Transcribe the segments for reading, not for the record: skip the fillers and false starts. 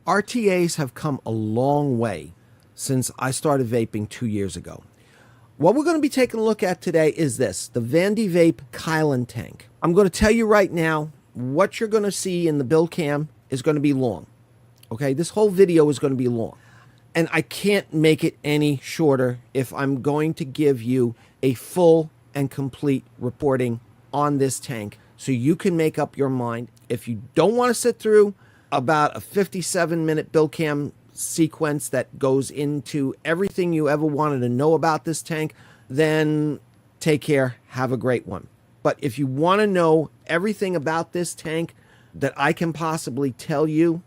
RTAs have come a long way since I started vaping 2 years ago. What we're going to be taking a look at today is this, the Vandy Vape Kylin tank. I'm going to tell you right now, what you're going to see in the build cam is going to be long. Okay, this whole video is going to be long. And I can't make it any shorter if I'm going to give you a full and complete reporting on this tank so you can make up your mind. If you don't want to sit through about a 57-minute build cam sequence that goes into everything you ever wanted to know about this tank, then take care, have a great one. But if you want to know everything about this tank that I can possibly tell you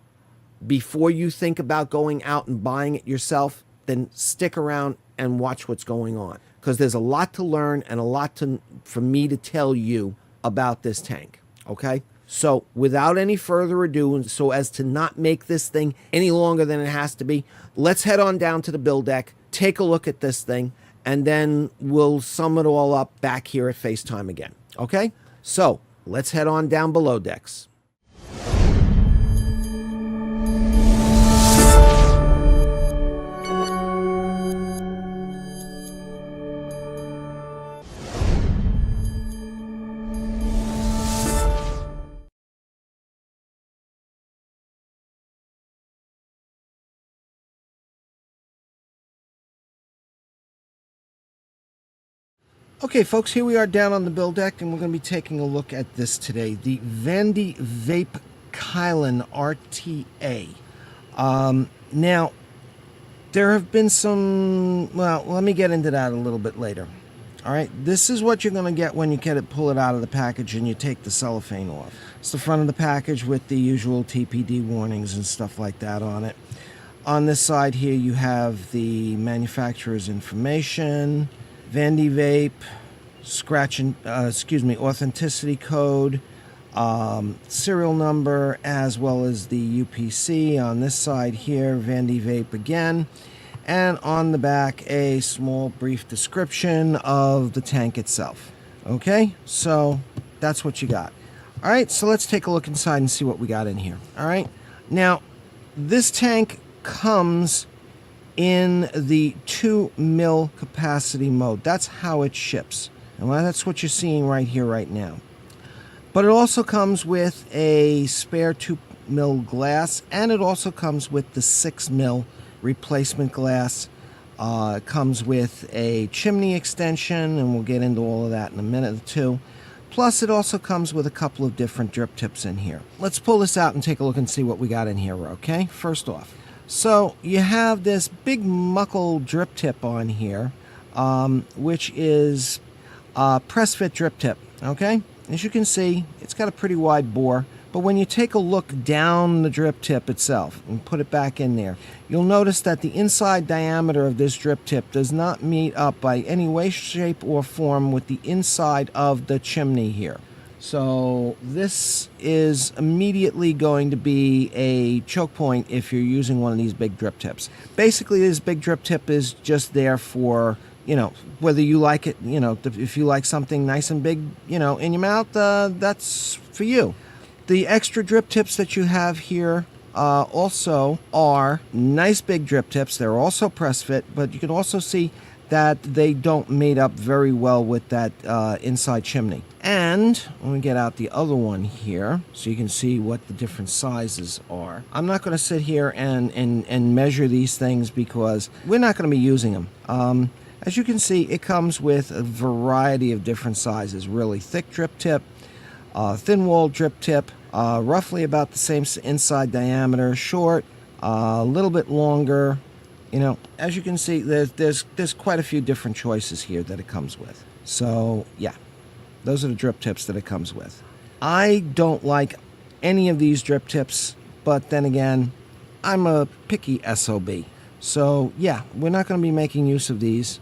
before you think about going out and buying it yourself, then stick around and watch what's going on, because there's a lot to learn and a lot for me to tell you about this tank. Okay, so without any further ado, so as to not make this thing any longer than it has to be, let's head on down to the build deck, take a look at this thing, and then we'll sum it all up back here at FaceTime again. Okay, so let's head on down below decks. Okay, folks, here we are down on the build deck, and we're going to be taking a look at this today, the Vandy Vape Kylin RTA. Now, there have been some, well, let me get into that a little bit later. All right, this is what you're going to get when you pull it out of the package and you take the cellophane off. It's the front of the package with the usual TPD warnings and stuff like that on it. On this side here, you have the manufacturer's information, Vandy Vape, authenticity code, serial number, as well as the UPC. On this side here, Vandy Vape again. And on the back, a small brief description of the tank itself. Okay, so that's what you got. All right, so let's take a look inside and see what we got in here. All right, now this tank comes in the 2 mil capacity mode. That's how it ships, and that's what you're seeing right here right now. But it also comes with a spare 2 mil glass, and it also comes with the 6 mil replacement glass. It comes with a chimney extension, and we'll get into all of that in a minute or two. Plus, it also comes with a couple of different drip tips in here. Let's pull this out and take a look and see what we got in here, okay? First off, so you have this big muckle drip tip on here, which is a press fit drip tip, okay? As you can see, it's got a pretty wide bore, but when you take a look down the drip tip itself and put it back in there, you'll notice that the inside diameter of this drip tip does not meet up by any way, shape, or form with the inside of the chimney here. So this is immediately going to be a choke point if you're using one of these big drip tips. Basically, this big drip tip is just there for, you know, whether you like it, you know, if you like something nice and big, you know, in your mouth, that's for you. The extra drip tips that you have here also are nice big drip tips. They're also press fit, but you can also see that they don't mate up very well with that inside chimney. And when we get out the other one here, so you can see what the different sizes are. I'm not going to sit here and measure these things because we're not going to be using them. As you can see, it comes with a variety of different sizes. Really thick drip tip, thin wall drip tip, roughly about the same inside diameter, short, a little bit longer. You know, as you can see, there's quite a few different choices here that it comes with. So yeah, those are the drip tips that it comes with. I don't like any of these drip tips, but then again, I'm a picky SOB. So yeah, we're not going to be making use of these.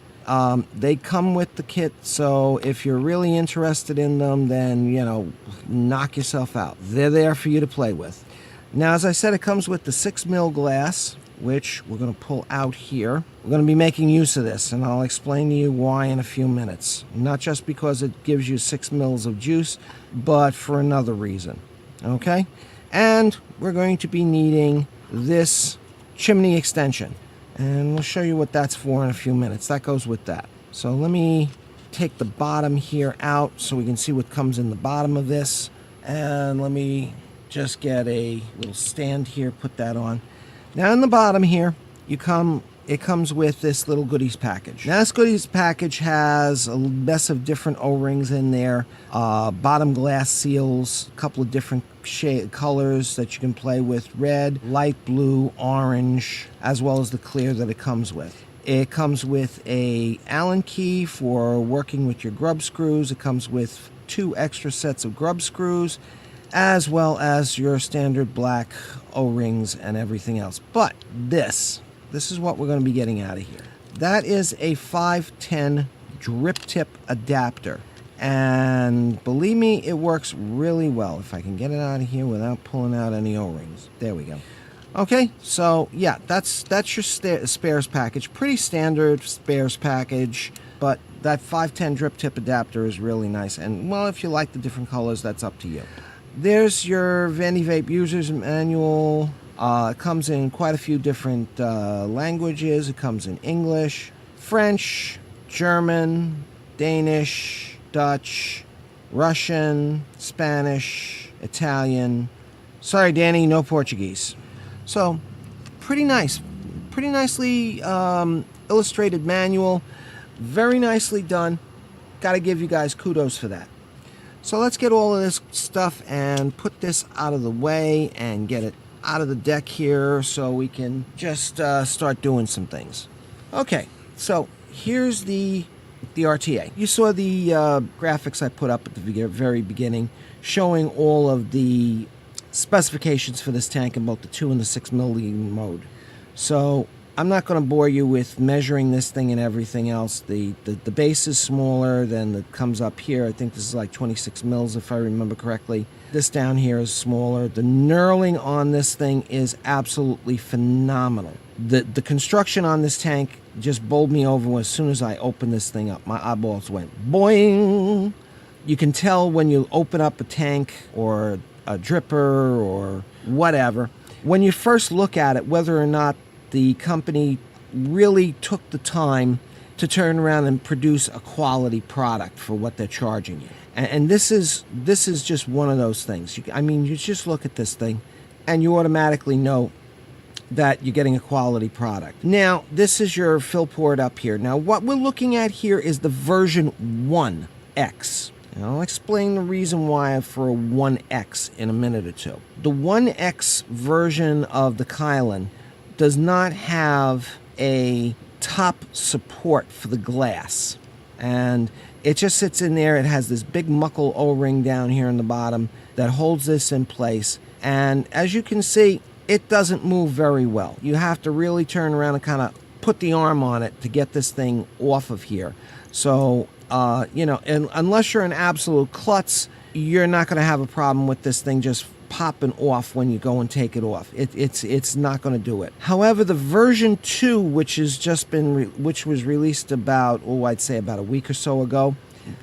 They come with the kit, so if you're really interested in them, then, you know, knock yourself out. They're there for you to play with. Now, as I said, it comes with the 6 mil glass, which we're going to pull out here. We're going to be making use of this, and I'll explain to you why in a few minutes. Not just because it gives you 6 mils of juice, but for another reason. Okay? And we're going to be needing this chimney extension. And we'll show you what that's for in a few minutes. That goes with that. So let me take the bottom here out so we can see what comes in the bottom of this. And let me just get a little stand here, put that on. Now in the bottom here, it comes with this little goodies package. Now this goodies package has a mess of different O-rings in there, bottom glass seals, a couple of different colors that you can play with, red, light blue, orange, as well as the clear that it comes with. It comes with a Allen key for working with your grub screws. It comes with 2 extra sets of grub screws, as well as your standard black O-rings and everything else. But this is what we're going to be getting out of here. That is a 510 drip tip adapter. And believe me, it works really well. If I can get it out of here without pulling out any O-rings. There we go. Okay, so yeah, that's your spares package. Pretty standard spares package, but that 510 drip tip adapter is really nice. And well, if you like the different colors, that's up to you. There's your Vandy Vape user's manual. It comes in quite a few different languages. It comes in English, French, German, Danish, Dutch, Russian, Spanish, Italian. Sorry, Danny, no Portuguese. So, pretty nice. Pretty nicely illustrated manual. Very nicely done. Got to give you guys kudos for that. So let's get all of this stuff and put this out of the way and get it out of the deck here so we can just start doing some things. Okay, so here's the RTA. You saw the graphics I put up at the very beginning showing all of the specifications for this tank in both the 2 and the 6 milliliter mode. So I'm not going to bore you with measuring this thing and everything else. The base is smaller than that comes up here. I think this is like 26 mils if I remember correctly. This down here is smaller. The knurling on this thing is absolutely phenomenal. The construction on this tank just bowled me over as soon as I opened this thing up. My eyeballs went boing. You can tell when you open up a tank or a dripper or whatever, when you first look at it, whether or not the company really took the time to turn around and produce a quality product for what they're charging you. And this is just one of those things. I mean, you just look at this thing and you automatically know that you're getting a quality product. Now, this is your fill port up here. Now, what we're looking at here is the version 1X. And I'll explain the reason why for a 1X in a minute or two. The 1X version of the Kylin does not have a top support for the glass. And it just sits in there. It has this big muckle O-ring down here in the bottom that holds this in place. And as you can see, it doesn't move very well. You have to really turn around and kind of put the arm on it to get this thing off of here. So, you know, and unless you're an absolute klutz, you're not going to have a problem with this thing just popping off when you go and take it off. It's not going to do it. However, the version 2, which has just been which was released about, oh, I'd say about a week or so ago,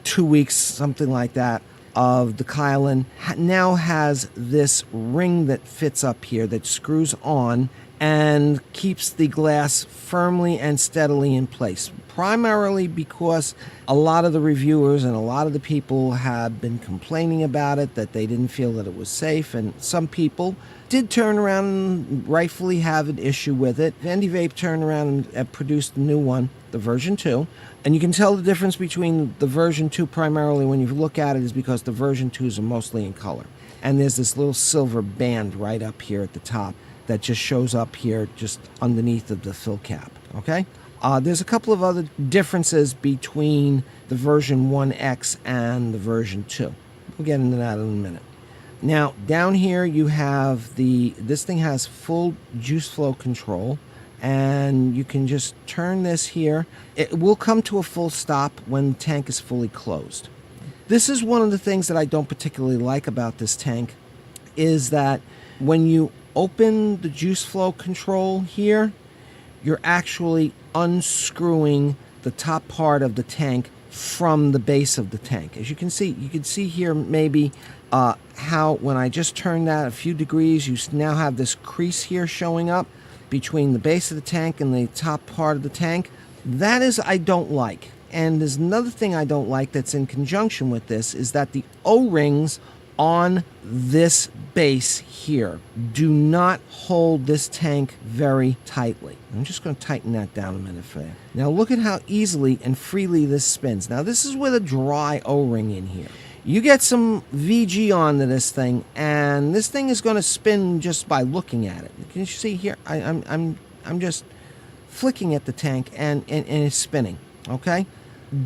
2 weeks, something like that, of the Kylin, now has this ring that fits up here that screws on and keeps the glass firmly and steadily in place. Primarily because a lot of the reviewers and a lot of the people have been complaining about it, that they didn't feel that it was safe, and some people did turn around and rightfully have an issue with it. Vandy Vape turned around and produced the new one, the version 2, and you can tell the difference between the version 2 primarily when you look at it is because the version 2s are mostly in color. And there's this little silver band right up here at the top that just shows up here just underneath of the fill cap, okay? There's a couple of other differences between the version 1X and the version 2. We'll get into that in a minute. Now, down here you have this thing has full juice flow control, and you can just turn this here. It will come to a full stop when the tank is fully closed. This is one of the things that I don't particularly like about this tank, is that when you open the juice flow control here, you're actually unscrewing the top part of the tank from the base of the tank. As you can see here maybe how when I just turn that a few degrees, you now have this crease here showing up between the base of the tank and the top part of the tank. That is, I don't like. And there's another thing I don't like that's in conjunction with this, is that the O-rings on this base here do not hold this tank very tightly. I'm just going to tighten that down a minute for you. Now look at how easily and freely this spins. Now this is with a dry O-ring in here. You get some VG onto this thing, and this thing is going to spin just by looking at it. Can you see here? I'm just flicking at the tank, and it's spinning. Okay,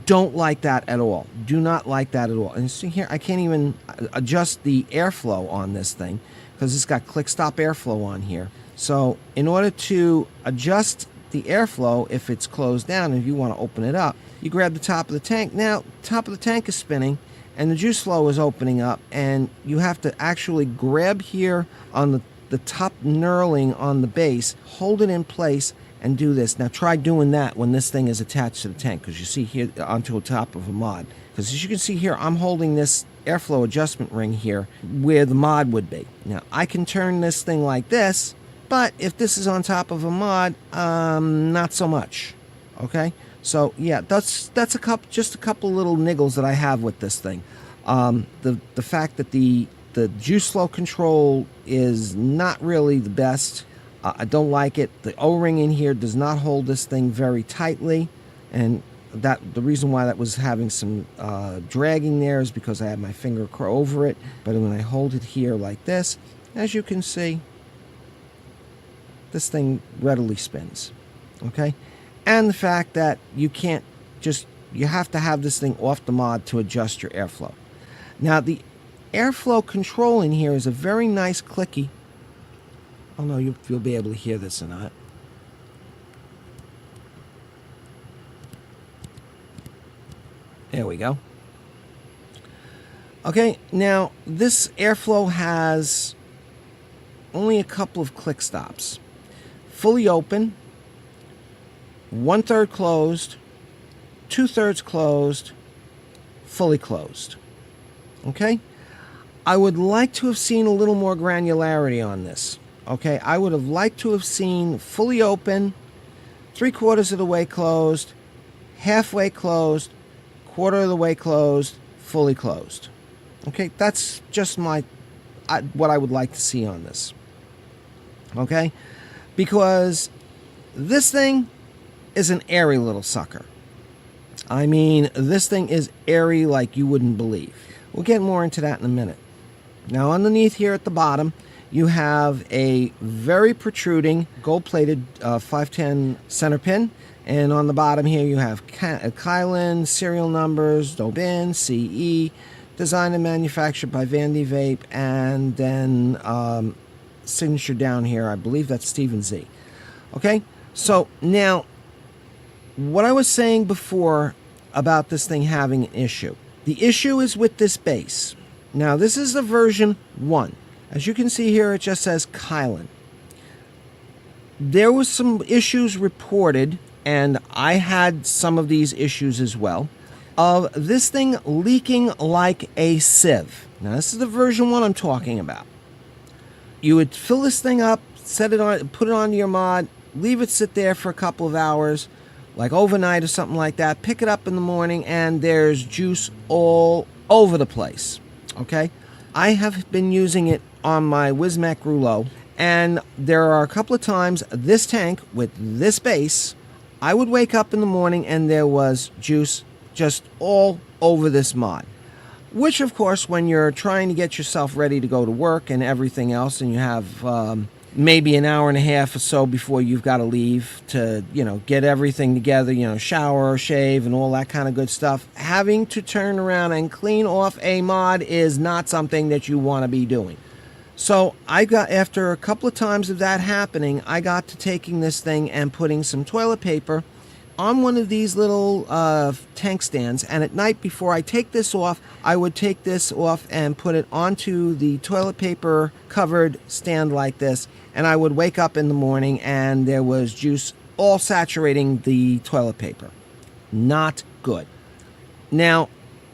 don't like that at all. Do not like that at all. And see here, I can't even adjust the airflow on this thing because it's got click stop airflow on here. So in order to adjust the airflow, if it's closed down, and if you want to open it up, you grab the top of the tank. Now, top of the tank is spinning, and the juice flow is opening up, and you have to actually grab here on the top knurling on the base, hold it in place, and do this. Now try doing that when this thing is attached to the tank, because you see here onto the top of a mod. Because as you can see here, I'm holding this airflow adjustment ring here where the mod would be. Now I can turn this thing like this, but if this is on top of a mod, not so much. Okay? So yeah, that's just a couple little niggles that I have with this thing. The fact that the juice flow control is not really the best. I don't like it. The O-ring in here does not hold this thing very tightly, and the reason why that was having some dragging there is because I had my finger over it. But when I hold it here like this, as you can see, this thing readily spins. Okay? And the fact that you can't you have to have this thing off the mod to adjust your airflow. Now the airflow control in here is a very nice clicky. I don't know if you'll be able to hear this or not. There we go. Okay, now this airflow has only a couple of click stops. Fully open, 1/3 closed, 2/3 closed, fully closed. Okay? I would like to have seen a little more granularity on this. Okay, I would have liked to have seen fully open, 3/4 of the way closed, halfway closed, 1/4 of the way closed, fully closed. Okay, that's just what I would like to see on this. Okay, because this thing is an airy little sucker. I mean, this thing is airy like you wouldn't believe. We'll get more into that in a minute. Now, underneath here at the bottom, you have a very protruding gold-plated 510 center pin. And on the bottom here, you have Kylin, serial numbers, Dobin, CE, designed and manufactured by Vandy Vape, and then signature down here. I believe that's Stephen Z. Okay, so now, what I was saying before about this thing having an issue. The issue is with this base. Now, this is the version 1. As you can see here, it just says Kylin. There was some issues reported, and I had some of these issues as well, of this thing leaking like a sieve. Now, this is the version 1 I'm talking about. You would fill this thing up, set it on, put it on your mod, leave it sit there for a couple of hours, like overnight or something like that, pick it up in the morning, and there's juice all over the place. Okay? I have been using it on my Wismac Rouleau, and there are a couple of times this tank with this base, I would wake up in the morning and there was juice just all over this mod. Which, of course, when you're trying to get yourself ready to go to work and everything else, and you have maybe an hour and a half or so before you've got to leave to, get everything together, shower, shave, and all that kind of good stuff, having to turn around and clean off a mod is not something that you want to be doing. So after a couple of times of that happening, I got to taking this thing and putting some toilet paper on one of these little tank stands, and at night before I take this off, I would take this off and put it onto the toilet paper covered stand like this, and I would wake up in the morning and there was juice all saturating the toilet paper. Not good. Now,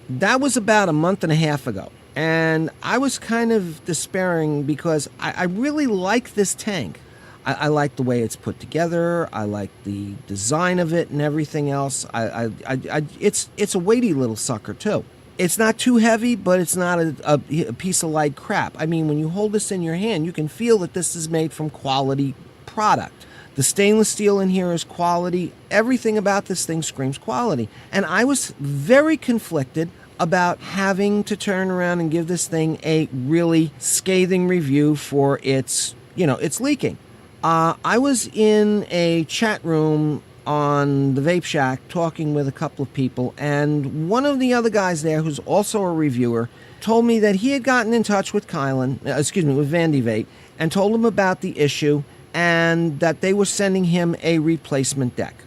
that was about a month and a half ago. And I was kind of despairing because I really like this tank. I like the way it's put together. I like the design of it and everything else. It's a weighty little sucker too. It's not too heavy, but it's not a piece of light crap. I mean, when you hold this in your hand, you can feel that this is made from quality product. The stainless steel in here is quality. Everything about this thing screams quality. And I was very conflicted about having to turn around and give this thing a really scathing review for its leaking. I was in a chat room on the Vape Shack talking with a couple of people, and one of the other guys there, who's also a reviewer, told me that he had gotten in touch with Kylin, with Vandy Vape, and told him about the issue and that they were sending him a replacement deck.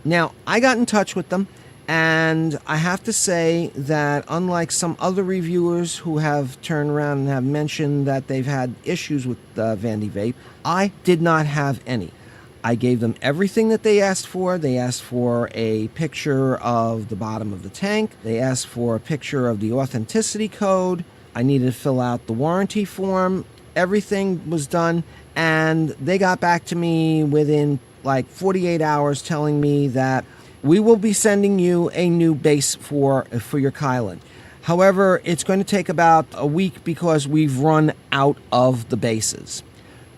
Now, I got in touch with them, and I have to say that unlike some other reviewers who have turned around and have mentioned that they've had issues with Vandy Vape, I did not have any. I gave them everything that they asked for. They asked for a picture of the bottom of the tank. They asked for a picture of the authenticity code. I needed to fill out the warranty form. Everything was done, and they got back to me within like 48 hours telling me that we will be sending you a new base for your Kylin. However, it's going to take about a week because we've run out of the bases.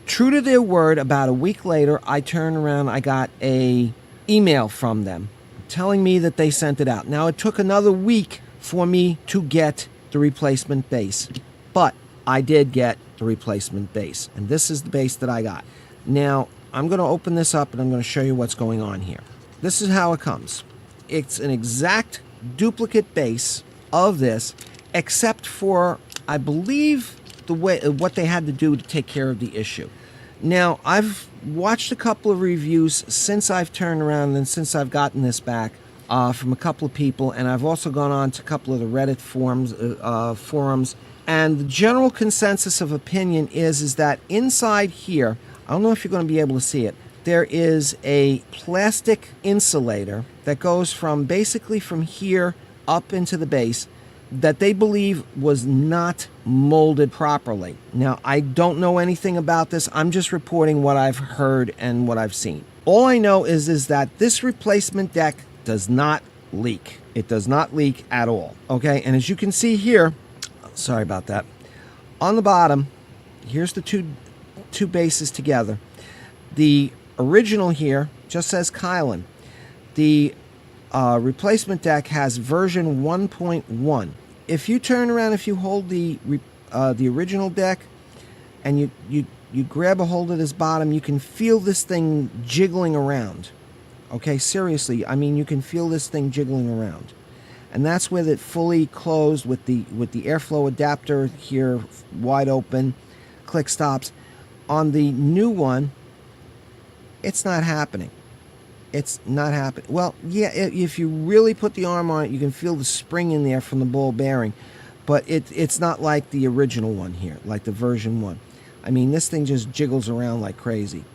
True to their word, about a week later, I turned around, I got a email from them telling me that they sent it out. Now, it took another week for me to get the replacement base, but I did get the replacement base, and this is the base that I got. Now, I'm going to open this up and I'm going to show you what's going on here. This is how it comes. It's an exact duplicate base of this, except for, I believe, what they had to do to take care of the issue. Now, I've watched a couple of reviews since I've turned around and since I've gotten this back from a couple of people, and I've also gone on to a couple of the Reddit forums, and the general consensus of opinion is that inside here, I don't know if you're going to be able to see it, there is a plastic insulator that goes from basically from here up into the base that they believe was not molded properly. Now, I don't know anything about this. I'm just reporting what I've heard and what I've seen. All I know is that this replacement deck does not leak. It does not leak at all. Okay, and as you can see here, sorry about that, on the bottom, here's the two bases together. The original here just says Kylin. The replacement deck has version 1.1. If you turn around, if you hold the original deck and you grab a hold of this bottom, you can feel this thing jiggling around. Okay, seriously, I mean, you can feel this thing jiggling around. And that's with it fully closed with the airflow adapter here wide open, click stops. On the new one, it's not happening. It's not happening. Well, yeah, if you really put the arm on it, you can feel the spring in there from the ball bearing. But it's not like the original one here, like the version 1. I mean, this thing just jiggles around like crazy.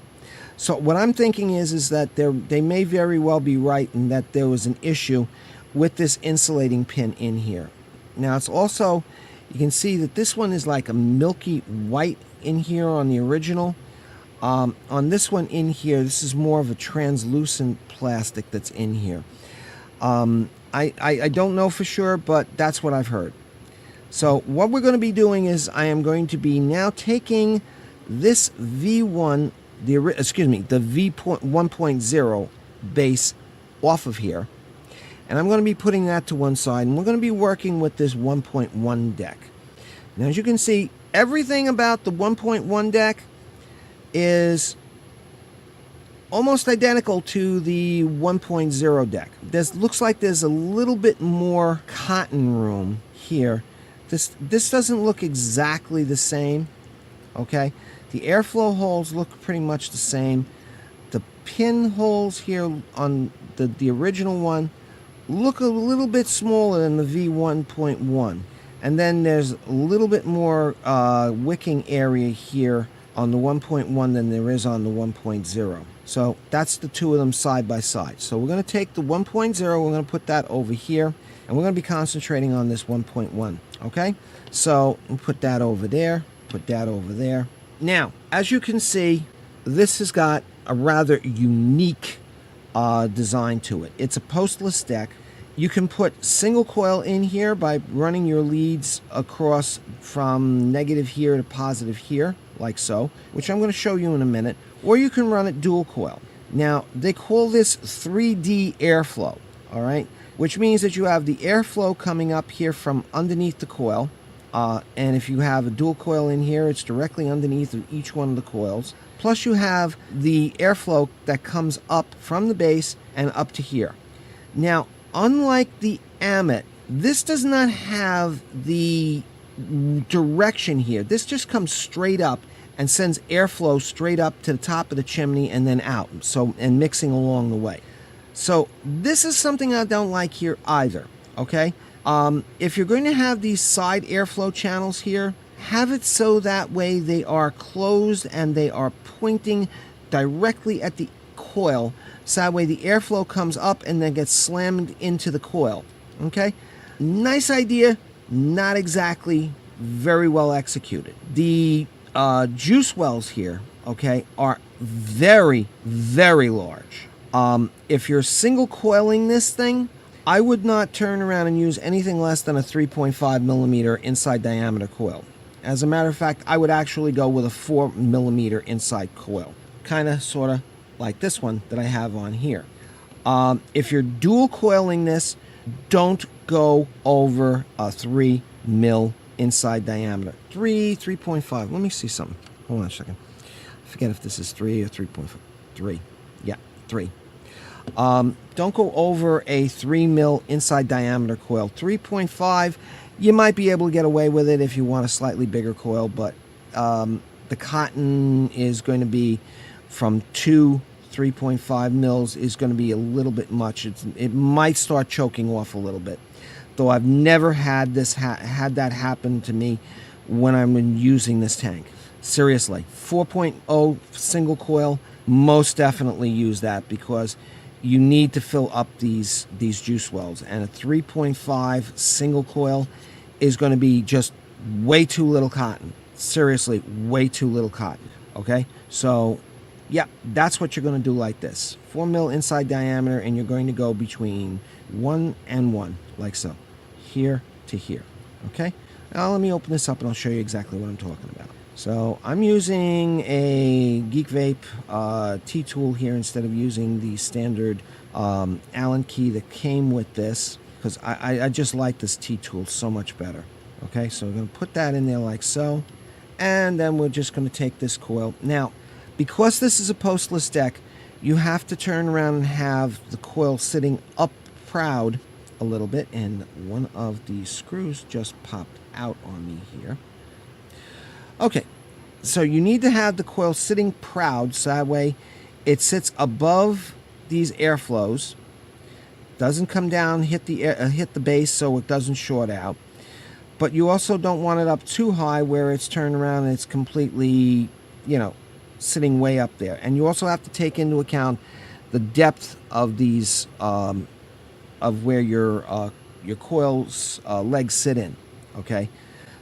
So what I'm thinking is that they may very well be right in that there was an issue with this insulating pin in here. Now, it's also, you can see that this one is like a milky white in here on the original. On this one in here, this is more of a translucent plastic that's in here. I don't know for sure, but that's what I've heard. So what we're going to be doing is I am going to be now taking this V1, the v-1.0 base off of here, and I'm going to be putting that to one side, and we're going to be working with this 1.1 deck. Now, as you can see, everything about the 1.1 deck is almost identical to the 1.0 deck. Looks like there's a little bit more cotton room here. This doesn't look exactly the same. Okay, the airflow holes look pretty much the same. The pin holes here on the original one look a little bit smaller than the v-1.1, and then there's a little bit more wicking area here on the 1.1 than there is on the 1.0. So that's the two of them side by side. So we're going to take the 1.0, we're going to put that over here. And we're going to be concentrating on this 1.1, okay? So put that over there, put that over there. Now, as you can see, this has got a rather unique design to it. It's a postless deck. You can put single coil in here by running your leads across from negative here to positive here, like so, which I'm going to show you in a minute. Or you can run it dual coil. Now, they call this 3D airflow, all right? Which means that you have the airflow coming up here from underneath the coil. And if you have a dual coil in here, it's directly underneath of each one of the coils. Plus you have the airflow that comes up from the base and up to here. Now, unlike the Amit, this does not have the direction here. This just comes straight up and sends airflow straight up to the top of the chimney and then out, so, and mixing along the way. So this is something I don't like here either, okay? If you're going to have these side airflow channels here, have it so that way they are closed and they are pointing directly at the coil, so that way the airflow comes up and then gets slammed into the coil, okay? Nice idea, not exactly very well executed. The juice wells here, okay, are very, very large. If you're single coiling this thing, I would not turn around and use anything less than a 3.5 millimeter inside diameter coil. As a matter of fact, I would actually go with a 4 millimeter inside coil, kind of, sort of like this one that I have on here. If you're dual coiling this, don't go over a 3 mil inside diameter. 3.5. Let me see something. Hold on a second. I forget if this is 3 or 3.5. 3. Yeah, 3. Don't go over a 3 mil inside diameter coil. 3.5, you might be able to get away with it if you want a slightly bigger coil, but the cotton is going to be from 3.5 mils is going to be a little bit much. It might start choking off a little bit, though I've never had this had that happen to me when I'm using this tank. Seriously, 4.0 single coil, most definitely use that, because you need to fill up these juice wells, and a 3.5 single coil is going to be just way too little cotton. Seriously, way too little cotton. Okay, so yeah, that's what you're going to do, like this. 4 mil inside diameter, and you're going to go between 1 and 1, like so, here to here. Okay, now let me open this up and I'll show you exactly what I'm talking about. So I'm using a Geek Vape T-tool here instead of using the standard Allen key that came with this, because I just like this T-tool so much better. Okay, so we're going to put that in there like so, and then we're just going to take this coil. Now, because this is a postless deck, you have to turn around and have the coil sitting up proud a little bit, and one of the screws just popped out on me here. Okay, so you need to have the coil sitting proud, so that way it sits above these airflows, doesn't come down, hit the base, so it doesn't short out. But you also don't want it up too high where it's turned around and it's completely, you know, sitting way up there. And you also have to take into account the depth of these, of where your coil's legs sit in. Okay,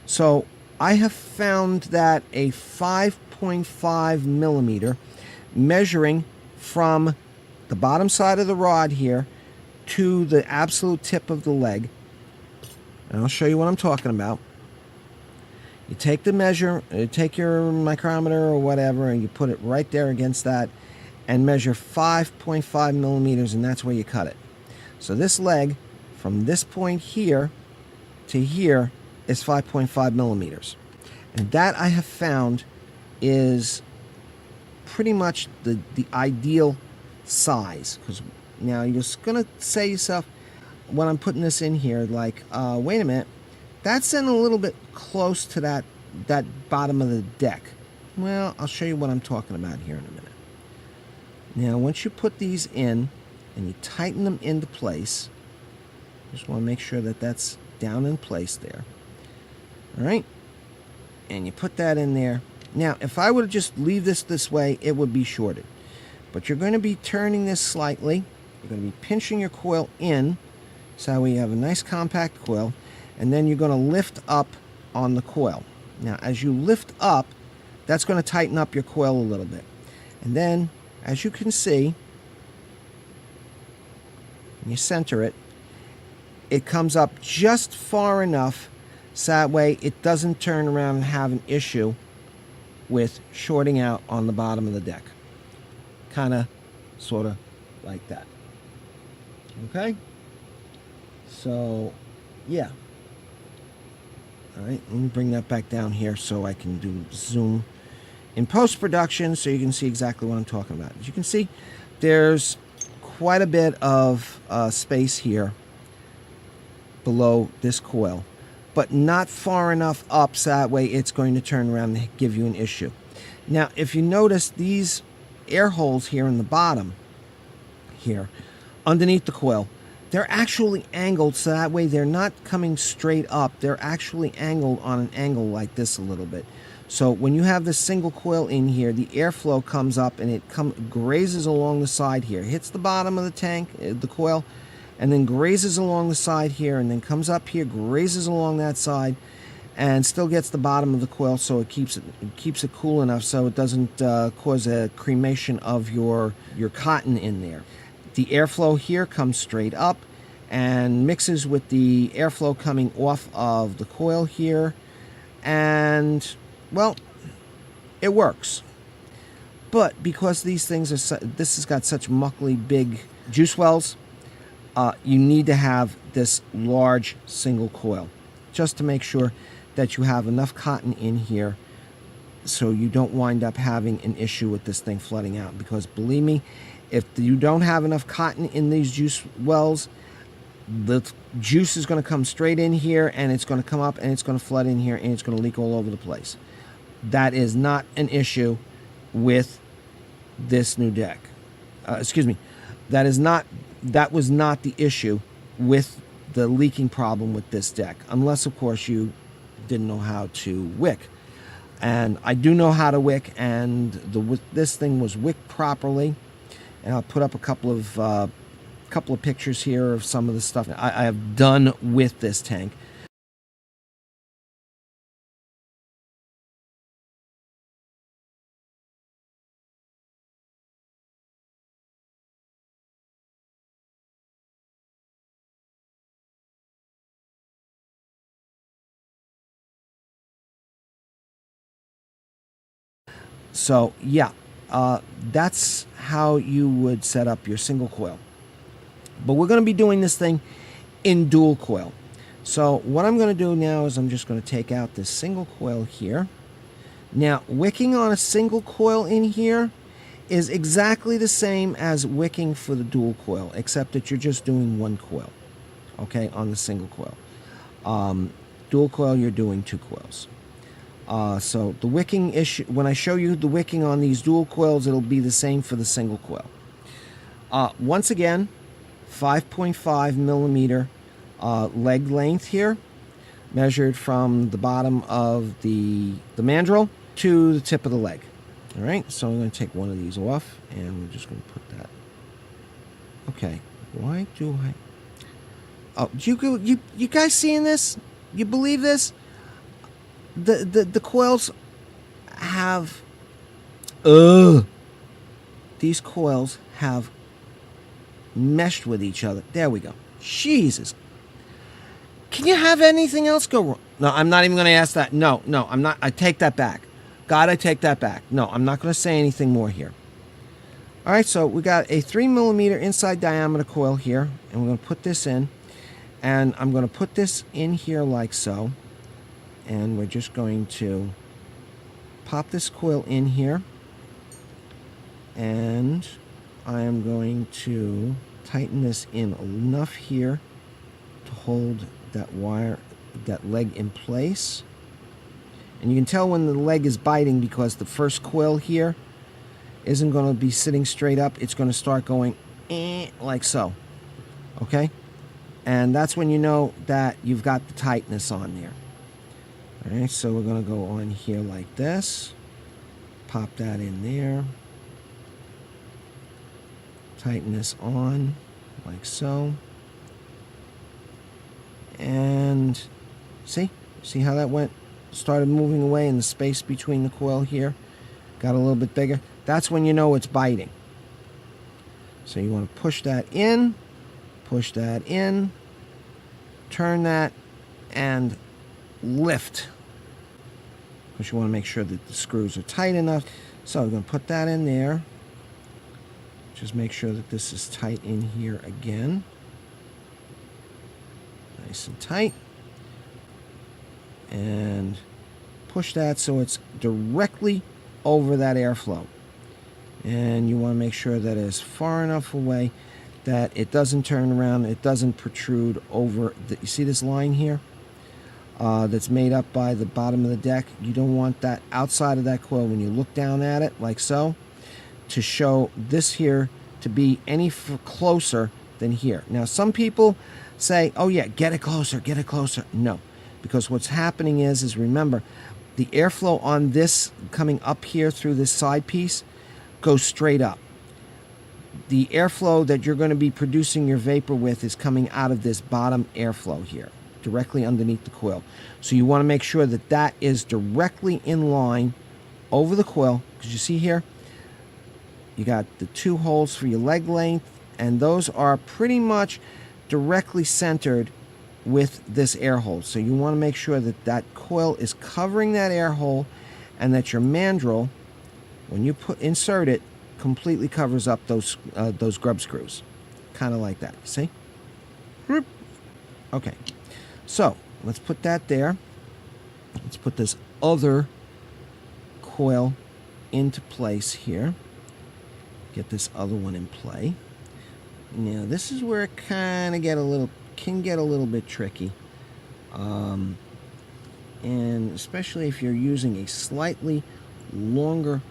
so I have found that a 5.5 millimeter, measuring from the bottom side of the rod here to the absolute tip of the leg, and I'll show you what I'm talking about. You take the measure, take your micrometer or whatever, and you put it right there against that and measure 5.5 millimeters, and that's where you cut it. So this leg, from this point here to here, is 5.5 millimeters. And that, I have found, is pretty much the ideal size. Because now you're just going to say to yourself, when I'm putting this in here, like, wait a minute, that's in a little bit close to that bottom of the deck. Well, I'll show you what I'm talking about here in a minute. Now, once you put these in and you tighten them into place, just want to make sure that that's down in place there. All right, and you put that in there. Now, if I were to just leave this way, it would be shorted. But you're going to be turning this slightly. You're going to be pinching your coil in So that way you have a nice compact coil, and then you're going to lift up on the coil. Now, as you lift up, that's going to tighten up your coil a little bit. And then, as you can see, when you center it, it comes up just far enough so that way it doesn't turn around and have an issue with shorting out on the bottom of the deck. Kind of, sort of like that. Okay? So, yeah. Alright, let me bring that back down here so I can do zoom in post-production so you can see exactly what I'm talking about. As you can see, there's quite a bit of space here below this coil, but not far enough up so that way it's going to turn around and give you an issue. Now, if you notice these air holes here in the bottom, here, underneath the coil, they're actually angled so that way they're not coming straight up. They're actually angled on an angle like this a little bit. So when you have this single coil in here, the airflow comes up and it grazes along the side here, hits the bottom of the tank, the coil, and then grazes along the side here, and then comes up here, grazes along that side, and still gets the bottom of the coil, so it keeps it cool enough so it doesn't cause a cremation of your cotton in there. The airflow here comes straight up and mixes with the airflow coming off of the coil here, and well, it works. But because these things are this has got such muckly big juice wells, you need to have this large single coil just to make sure that you have enough cotton in here so you don't wind up having an issue with this thing flooding out. Because believe me, if you don't have enough cotton in these juice wells, the juice is going to come straight in here and it's going to come up and it's going to flood in here and it's going to leak all over the place. That is not an issue with this new deck. Excuse me. That was not the issue with the leaking problem with this deck, unless of course you didn't know how to wick. And I do know how to wick, and this thing was wicked properly. And I'll put up a couple of pictures here of some of the stuff I have done with this tank. So yeah, that's how you would set up your single coil. But we're going to be doing this thing in dual coil. So what I'm going to do now is I'm just going to take out this single coil here. Now, wicking on a single coil in here is exactly the same as wicking for the dual coil, except that you're just doing one coil, okay, on the single coil. Dual coil, you're doing two coils. So the wicking issue, when I show you the wicking on these dual coils, it'll be the same for the single coil. Once again, 5.5 millimeter leg length here, measured from the bottom of the mandrel to the tip of the leg. All right, so I'm going to take one of these off, and we're just going to put that. Okay, why do I? Oh, you guys seeing this? You believe this? The coils have these coils have meshed with each other. There we go. Jesus. Can you have anything else go wrong? No, I'm not even going to ask that. No, I'm not. I take that back. God, I take that back. No, I'm not going to say anything more here. All right, so we got a 3 millimeter inside diameter coil here, and we're going to put this in, and I'm going to put this in here like so. And we're just going to pop this coil in here, and I am going to tighten this in enough here to hold that wire, that leg in place. And you can tell when the leg is biting because the first coil here isn't going to be sitting straight up. It's going to start going like so, okay? And that's when you know that you've got the tightness on there. Alright, so we're going to go on here like this. Pop that in there. Tighten this on like so. And see how that went? Started moving away, and the space between the coil here got a little bit bigger. That's when you know it's biting. So you want to push that in, turn that, and lift. Because you want to make sure that the screws are tight enough. So we're going to put that in there. Just make sure that this is tight in here again. Nice and tight. And push that so it's directly over that airflow. And you want to make sure that it's far enough away that it doesn't turn around, it doesn't protrude over. You see this line here that's made up by the bottom of the deck? You don't want that outside of that coil when you look down at it, like so, to show this here to be any closer than here. Now, some people say, oh yeah, get it closer, get it closer. No, because what's happening is remember, the airflow on this coming up here through this side piece goes straight up. The airflow that you're going to be producing your vapor with is coming out of this bottom airflow here, directly underneath the coil. So you want to make sure that that is directly in line over the coil, because you see here, you got the 2 holes for your leg length, and those are pretty much directly centered with this air hole. So you want to make sure that that coil is covering that air hole, and that your mandrel, when you insert it, completely covers up those grub screws, kind of like that. See? Okay, so let's put that there. Let's put this other coil into place here. Get this other one in play. Now this is where it kind of can get a little bit tricky, and especially if you're using a slightly longer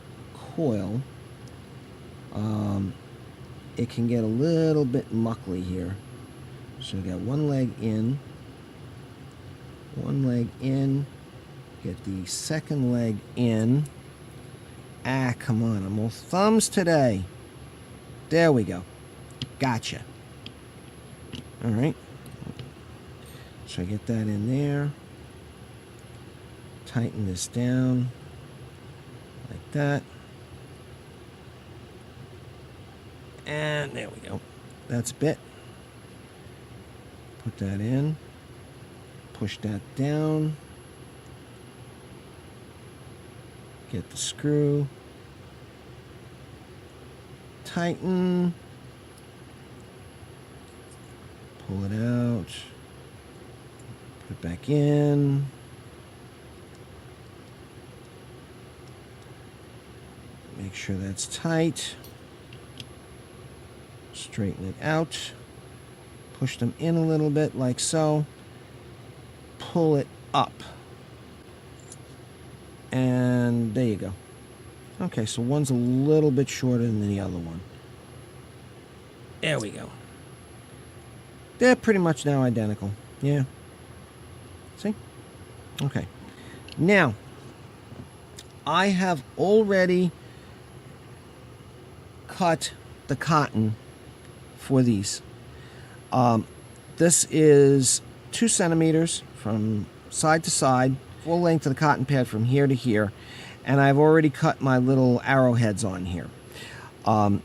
coil, it can get a little bit muckly here. So we got one leg in, get the second leg in. Ah, come on, I'm all thumbs today. There we go. Gotcha. All right. So I get that in there. Tighten this down like that. And there we go. That's a bit. Put that in. Push that down. Get the screw. Tighten. Pull it out. Put it back in. Make sure that's tight. Straighten it out. Push them in a little bit like so. Pull it up. And there you go. Okay, so one's a little bit shorter than the other one. There we go. They're pretty much now identical. Yeah. See? Okay. Now, I have already cut the cotton for these. This is 2 centimeters from side to side, full length of the cotton pad from here to here, and I've already cut my little arrowheads on here.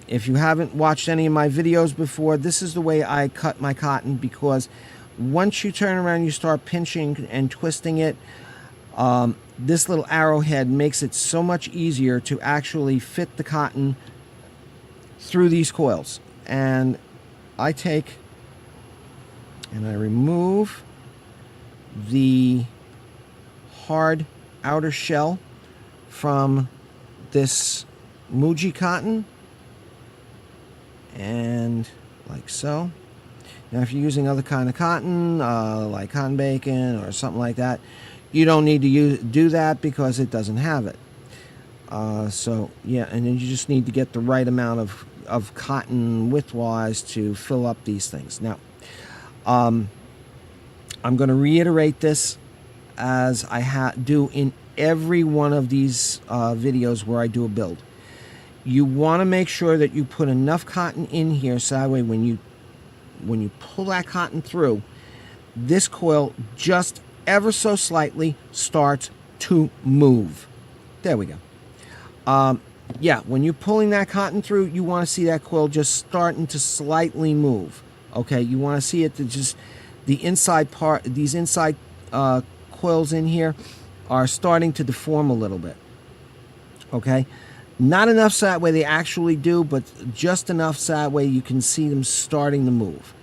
If you haven't watched any of my videos before, this is the way I cut my cotton, because once you turn around, you start pinching and twisting it, this little arrowhead makes it so much easier to actually fit the cotton through these coils. And I take and I remove the hard outer shell from this Muji cotton, and like so. Now if you're using other kind of cotton, like cotton bacon or something like that, you don't need to do that because it doesn't have it. So yeah, and then you just need to get the right amount of cotton width-wise to fill up these things. Now, I'm going to reiterate this as I do in every one of these videos where I do a build. You want to make sure that you put enough cotton in here so that way when you pull that cotton through, this coil just ever so slightly starts to move. There we go. Yeah, when you're pulling that cotton through, you want to see that coil just starting to slightly move. Okay, you want to see it to just, the inside part, these inside coils in here are starting to deform a little bit. Okay, not enough so that way they actually do, but just enough so that way you can see them starting to move.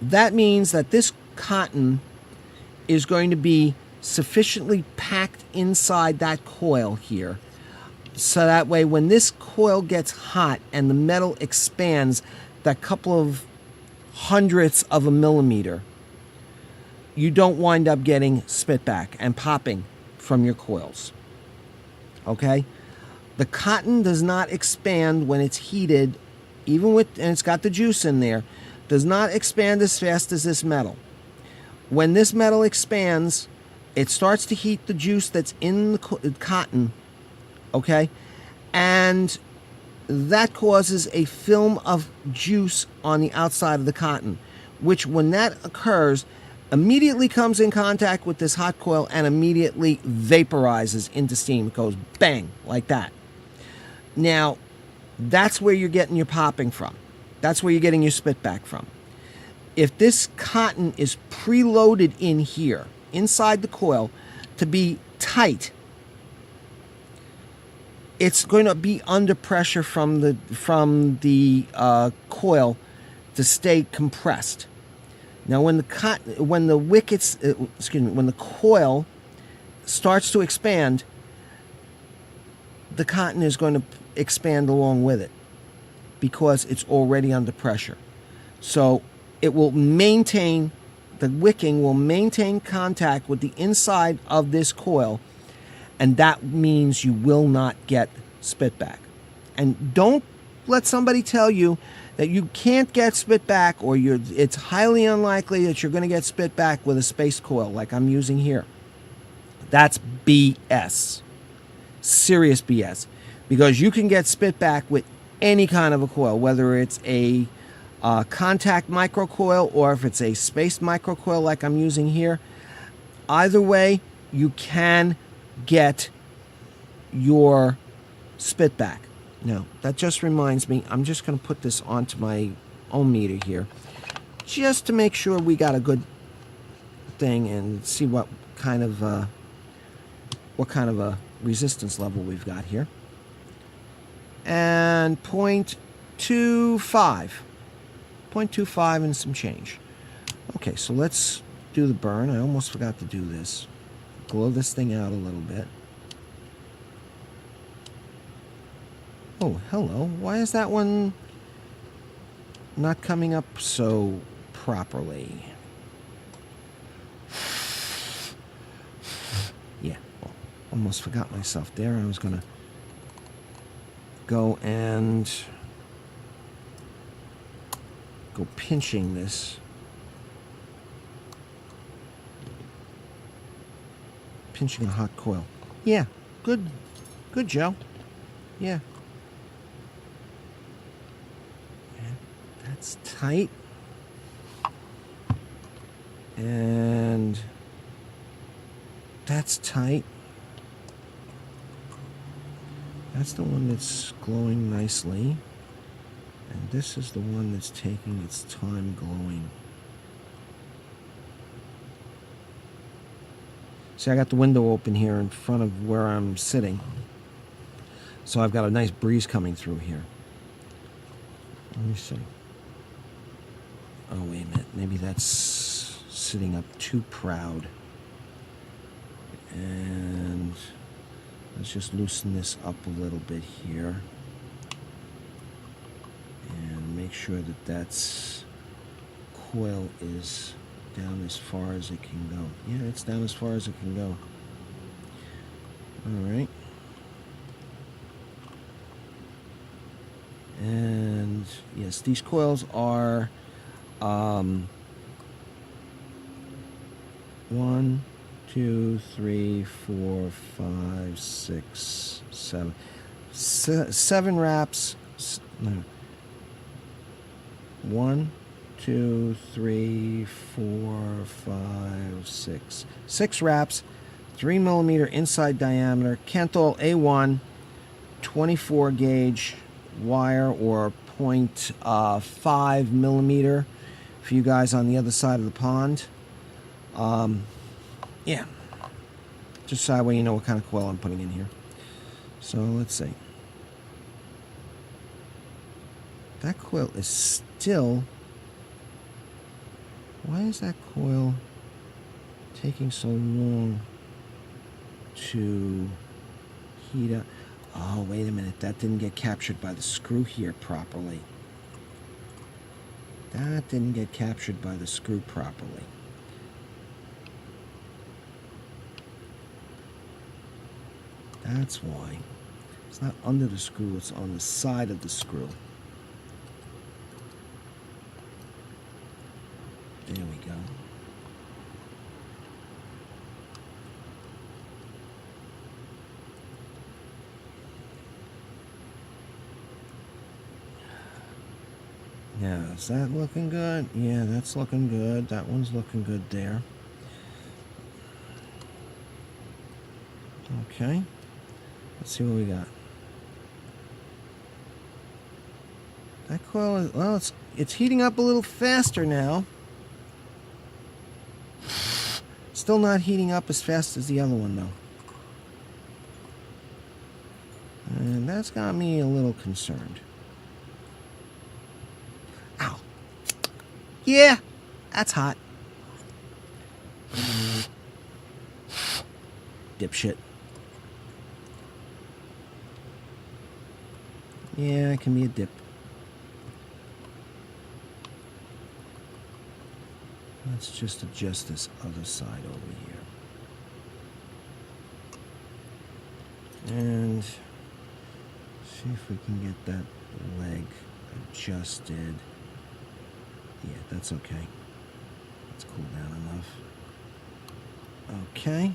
That means that this cotton is going to be sufficiently packed inside that coil here, so that way when this coil gets hot and the metal expands that couple of hundredths of a millimeter, you don't wind up getting spitback and popping from your coils. Okay? The cotton does not expand when it's heated, even with, and it's got the juice in there, does not expand as fast as this metal. When this metal expands, it starts to heat the juice that's in the cotton, okay? And that causes a film of juice on the outside of the cotton, which when that occurs, immediately comes in contact with this hot coil and immediately vaporizes into steam. It goes bang, like that. Now, that's where you're getting your popping from. That's where you're getting your spitback from. If this cotton is preloaded in here, inside the coil, to be tight, it's going to be under pressure from the coil to stay compressed. Now, when the coil starts to expand, the cotton is going to expand along with it because it's already under pressure. So it will maintain, the wicking will maintain contact with the inside of this coil, and that means you will not get spitback. And don't let somebody tell you that you can't get spitback, or it's highly unlikely that you're going to get spitback with a spaced coil like I'm using here. That's BS. Serious BS. Because you can get spitback with any kind of a coil, whether it's a contact microcoil or if it's a spaced microcoil like I'm using here. Either way, you can get your spitback. Now, that just reminds me, I'm just going to put this onto my ohm meter here, just to make sure we got a good thing and see what kind of a resistance level we've got here. And 0.25 and some change. Okay, so let's do the burn. I almost forgot to do this. Blow this thing out a little bit. Oh, hello. Why is that one not coming up so properly? Yeah, well, almost forgot myself there. I was going to go and go pinching this. Pinching a hot coil. Yeah, good Joe. Yeah. That's tight. And that's tight. That's the one that's glowing nicely. And this is the one that's taking its time glowing. See, I got the window open here in front of where I'm sitting. So I've got a nice breeze coming through here. Let me see. Oh, wait a minute. Maybe that's sitting up too proud. And let's just loosen this up a little bit here. And make sure that that's coil is down as far as it can go. Yeah, it's down as far as it can go. Alright. And yes, these coils are 1, 2, 3, 4, 5, 6, 7. 7 wraps. No. 1, 2, 3, 4, 5, 6. 6 wraps, 3 millimeter inside diameter, Kenthal A1, 24 gauge wire, or 0.5 millimeter for you guys on the other side of the pond. Yeah, just so that way you know what kind of coil I'm putting in here. So let's see. That coil is still... Why is that coil taking so long to heat up? Oh, wait a minute. That didn't get captured by the screw here properly. That didn't get captured by the screw properly. That's why. It's not under the screw, it's on the side of the screw. There we go. Now, is that looking good? Yeah, that's looking good. That one's looking good there. Okay. Let's see what we got. That coil is, well, it's heating up a little faster now. Still not heating up as fast as the other one, though. And that's got me a little concerned. Ow. Yeah, that's hot. Dipshit. Yeah, it can be a dip. Let's just adjust this other side over here. And see if we can get that leg adjusted. Yeah, that's okay. Let's cool down enough. Okay.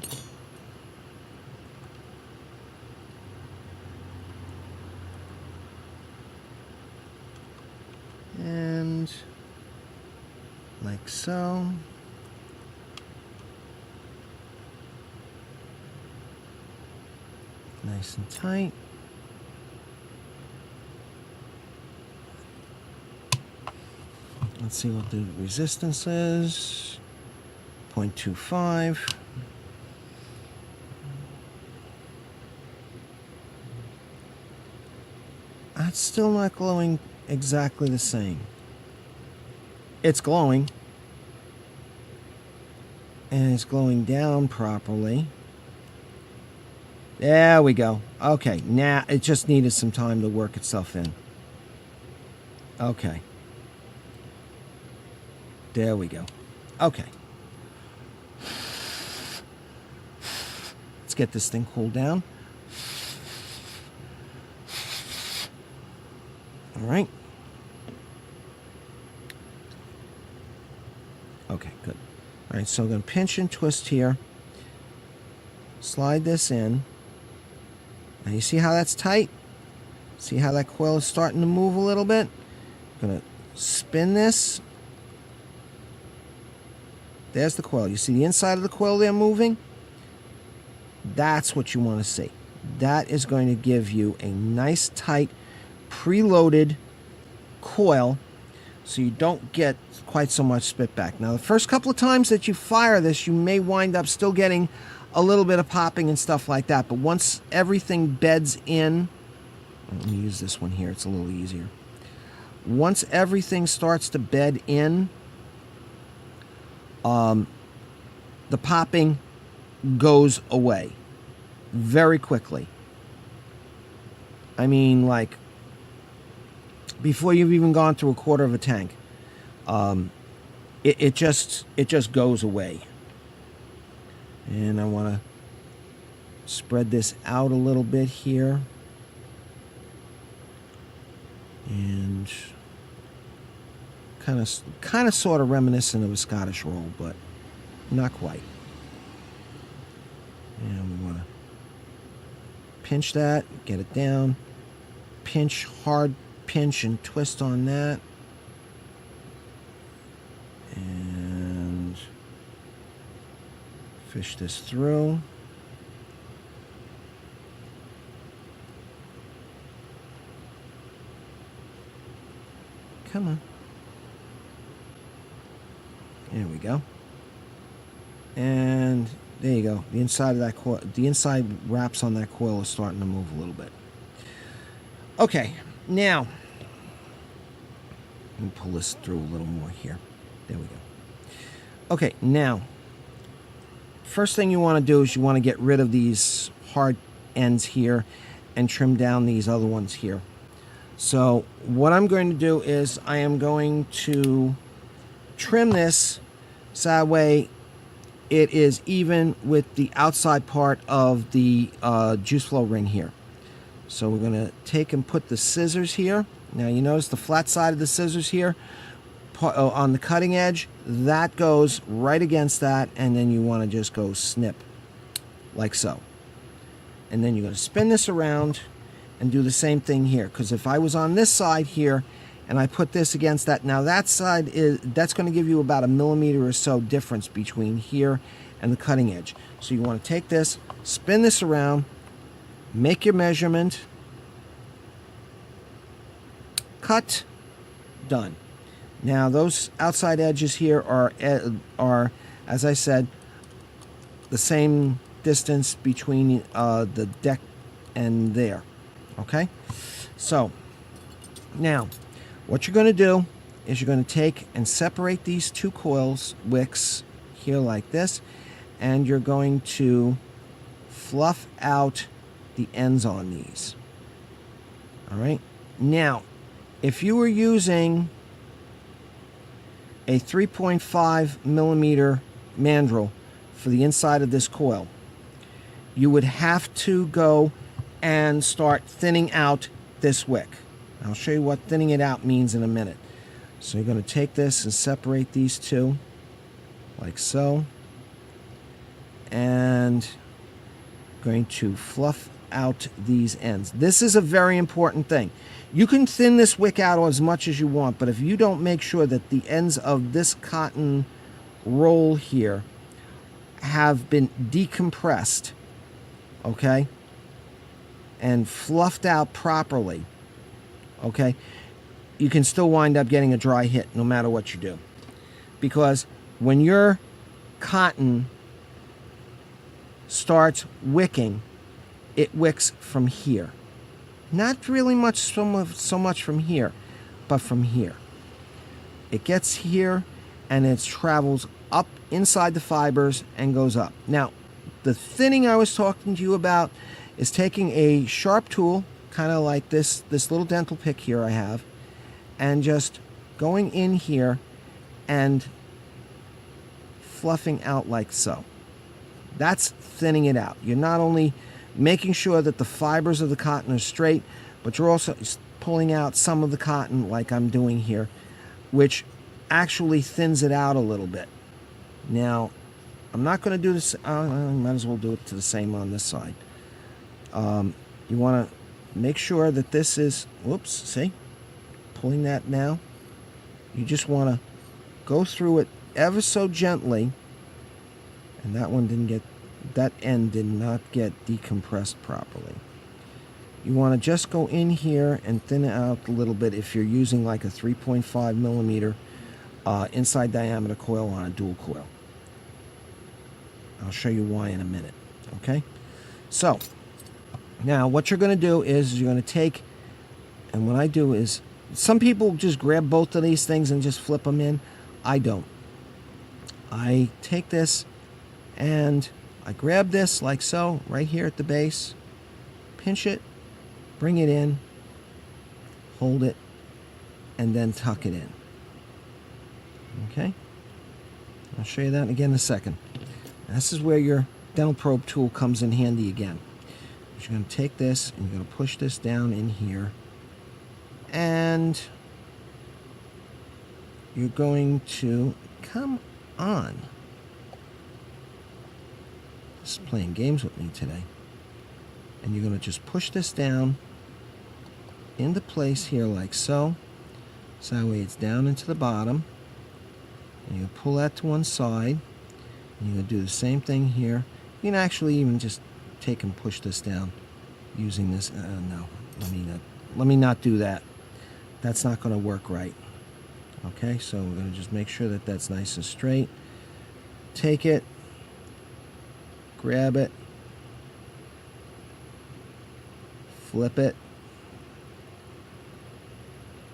And like so. Nice and tight. Let's see what the resistance is. 0.25. That's still not glowing exactly the same. It's glowing. And it's glowing down properly. There we go. Okay, now it just needed some time to work itself in. Okay. There we go. Okay. Let's get this thing cooled down. All right. Okay, good. All right, so I'm going to pinch and twist here. Slide this in. Now you see how that's tight? See how that coil is starting to move a little bit? I'm going to spin this. There's the coil. You see the inside of the coil there moving? That's what you want to see. That is going to give you a nice, tight, preloaded coil so you don't get quite so much spit back. Now, the first couple of times that you fire this, you may wind up still getting a little bit of popping and stuff like that. But once everything beds in, let me use this one here. It's a little easier. Once everything starts to bed in, the popping goes away very quickly. I mean, like, before you've even gone through a quarter of a tank, it just goes away. And I want to spread this out a little bit here, and kind of sort of reminiscent of a Scottish roll, but not quite. And we want to pinch that, get it down, pinch, hard pinch and twist on that. And fish this through. Come on. There we go. And there you go. The inside of that coil, the inside wraps on that coil is starting to move a little bit. Okay, now let me pull this through a little more here. There we go. Okay, now first thing you want to do is you want to get rid of these hard ends here and trim down these other ones here. So what I'm going to do is I am going to trim this so that way it is even with the outside part of the juice flow ring here. So we're going to take and put the scissors here. Now you notice the flat side of the scissors here on the cutting edge, that goes right against that, and then you want to just go snip like so. And then you're going to spin this around and do the same thing here, because if I was on this side here and I put this against that, now that side that's going to give you about 1 millimeter or so difference between here and the cutting edge. So you want to take this, spin this around, make your measurement, cut, done. Now those outside edges here are as I said, the same distance between the deck and there. Okay, so now what you're going to do is you're going to take and separate these two coils wicks here like this, and you're going to fluff out the ends on these. All right, now if you were using a 3.5 millimeter mandrel for the inside of this coil, you would have to go and start thinning out this wick. I'll show you what thinning it out means in a minute. So you're going to take this and separate these two like so, and going to fluff out these ends. This is a very important thing. You can thin this wick out as much as you want, but if you don't make sure that the ends of this cotton roll here have been decompressed, okay, and fluffed out properly, okay, you can still wind up getting a dry hit no matter what you do. Because when your cotton starts wicking, it wicks from here. Not really much so much from here, but from here. It gets here and it travels up inside the fibers and goes up. Now, the thinning I was talking to you about is taking a sharp tool, kind of like this little dental pick here I have, and just going in here and fluffing out like so. That's thinning it out. You're not only making sure that the fibers of the cotton are straight, but you're also pulling out some of the cotton like I'm doing here, which actually thins it out a little bit. Now, I'm not going to do this, I might as well do it to the same on this side. You want to make sure that this is, whoops, see, pulling that now. You just want to go through it ever so gently, and that one didn't get, that end did not get decompressed properly. You want to just go in here and thin it out a little bit if you're using like a 3.5 millimeter inside diameter coil on a dual coil. I'll show you why in a minute. Okay, so now what you're going to do is you're going to take, and what I do is, some people just grab both of these things and just flip them in. I don't. I take this and I grab this like so, right here at the base, pinch it, bring it in, hold it, and then tuck it in. Okay? I'll show you that again in a second. This is where your dental probe tool comes in handy again. You're going to take this and you're going to push this down in here, and you're going to, come on. This is playing games with me today. And you're going to just push this down into place here like so. So that way it's down into the bottom. And you pull that to one side. And you're going to do the same thing here. You can actually even just take and push this down using this. No, let me not do that. That's not going to work right. Okay, so we're going to just make sure that that's nice and straight. Take it, grab it, flip it,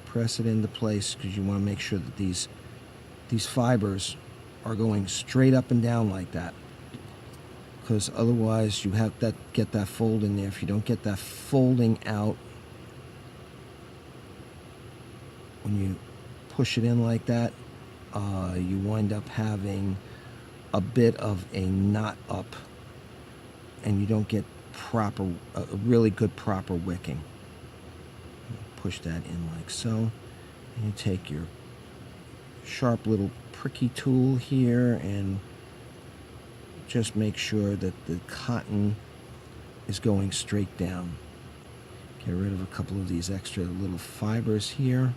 press it into place, because you want to make sure that these fibers are going straight up and down like that, because otherwise you have that get that fold in there. If you don't get that folding out when you push it in like that, you wind up having a bit of a knot up, and you don't get a really good proper wicking. Push that in like so, and you take your sharp little pricky tool here and just make sure that the cotton is going straight down. Get rid of a couple of these extra little fibers here.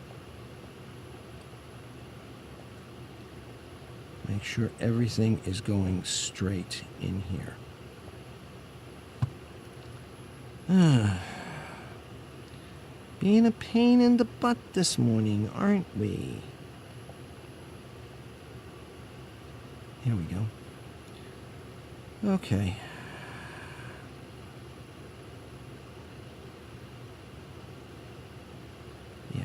Make sure everything is going straight in here. Being a pain in the butt this morning, aren't we? Here we go. Okay. Yeah.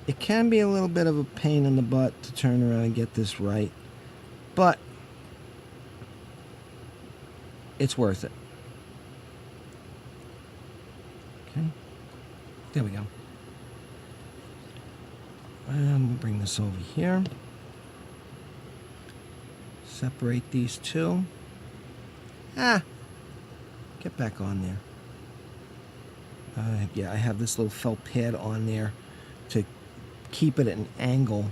It can be a little bit of a pain in the butt to turn around and get this right, but it's worth it. Okay. There we go. And we'll bring this over here. Separate these two. Get back on there. Yeah, I have this little felt pad on there to keep it at an angle.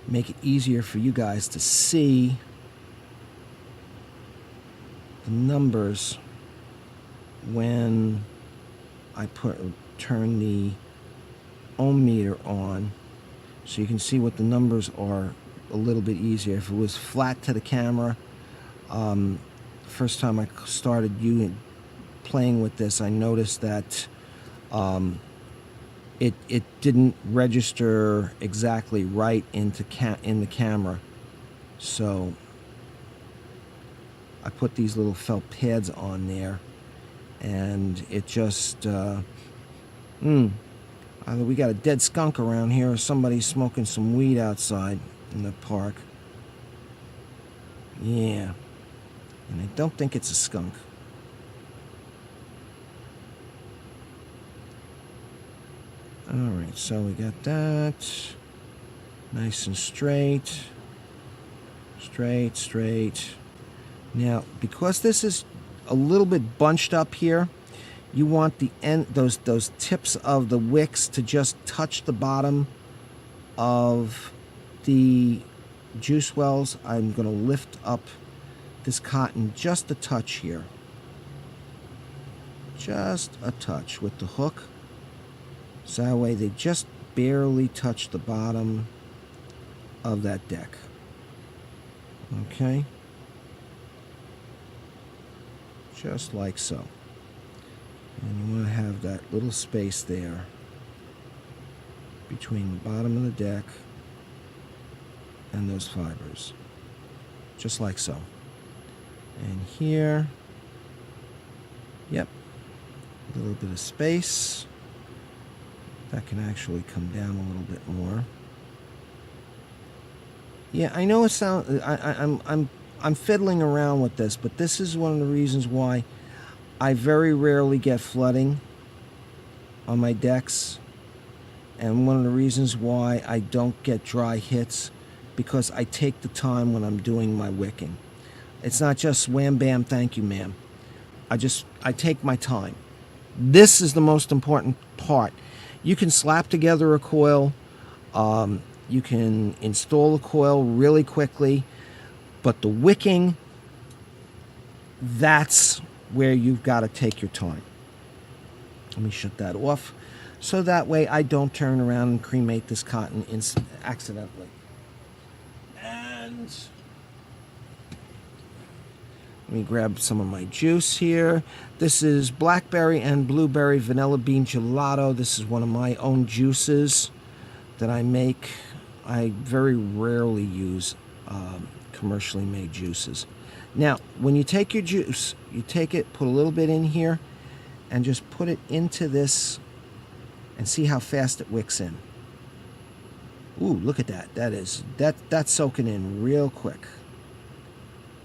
Make it easier for you guys to see the numbers when I turn the ohm meter on, so you can see what the numbers are a little bit easier. If it was flat to the camera, first time I started playing with this, I noticed that it didn't register exactly right in the camera, so I put these little felt pads on there, and it just either we got a dead skunk around here or somebody's smoking some weed outside in the park. Yeah. And I don't think it's a skunk. Alright, so we got that. Nice and straight. Straight, straight. Now, because this is a little bit bunched up here, you want the end, those tips of the wicks to just touch the bottom of the juice wells. I'm going to lift up this cotton just a touch here. Just a touch with the hook. So that way they just barely touch the bottom of that deck. Okay? Just like so. And you want to have that little space there between the bottom of the deck and those fibers. Just like so. And here, yep, a little bit of space. That can actually come down a little bit more. Yeah, I know it sounds, I'm fiddling around with this, but this is one of the reasons why I very rarely get flooding on my decks, and one of the reasons why I don't get dry hits, because I take the time when I'm doing my wicking. It's not just wham bam thank you ma'am. I take my time. This is the most important part. You can slap together a coil, you can install a coil really quickly, but the wicking, that's where you've got to take your time. Let me shut that off, so that way I don't turn around and cremate this cotton accidentally. And let me grab some of my juice here. This is blackberry and blueberry vanilla bean gelato. This is one of my own juices that I make. I very rarely use commercially made juices. Now, when you take your juice, you take it, put a little bit in here, and just put it into this and see how fast it wicks in. Ooh, look at that. That's soaking in real quick.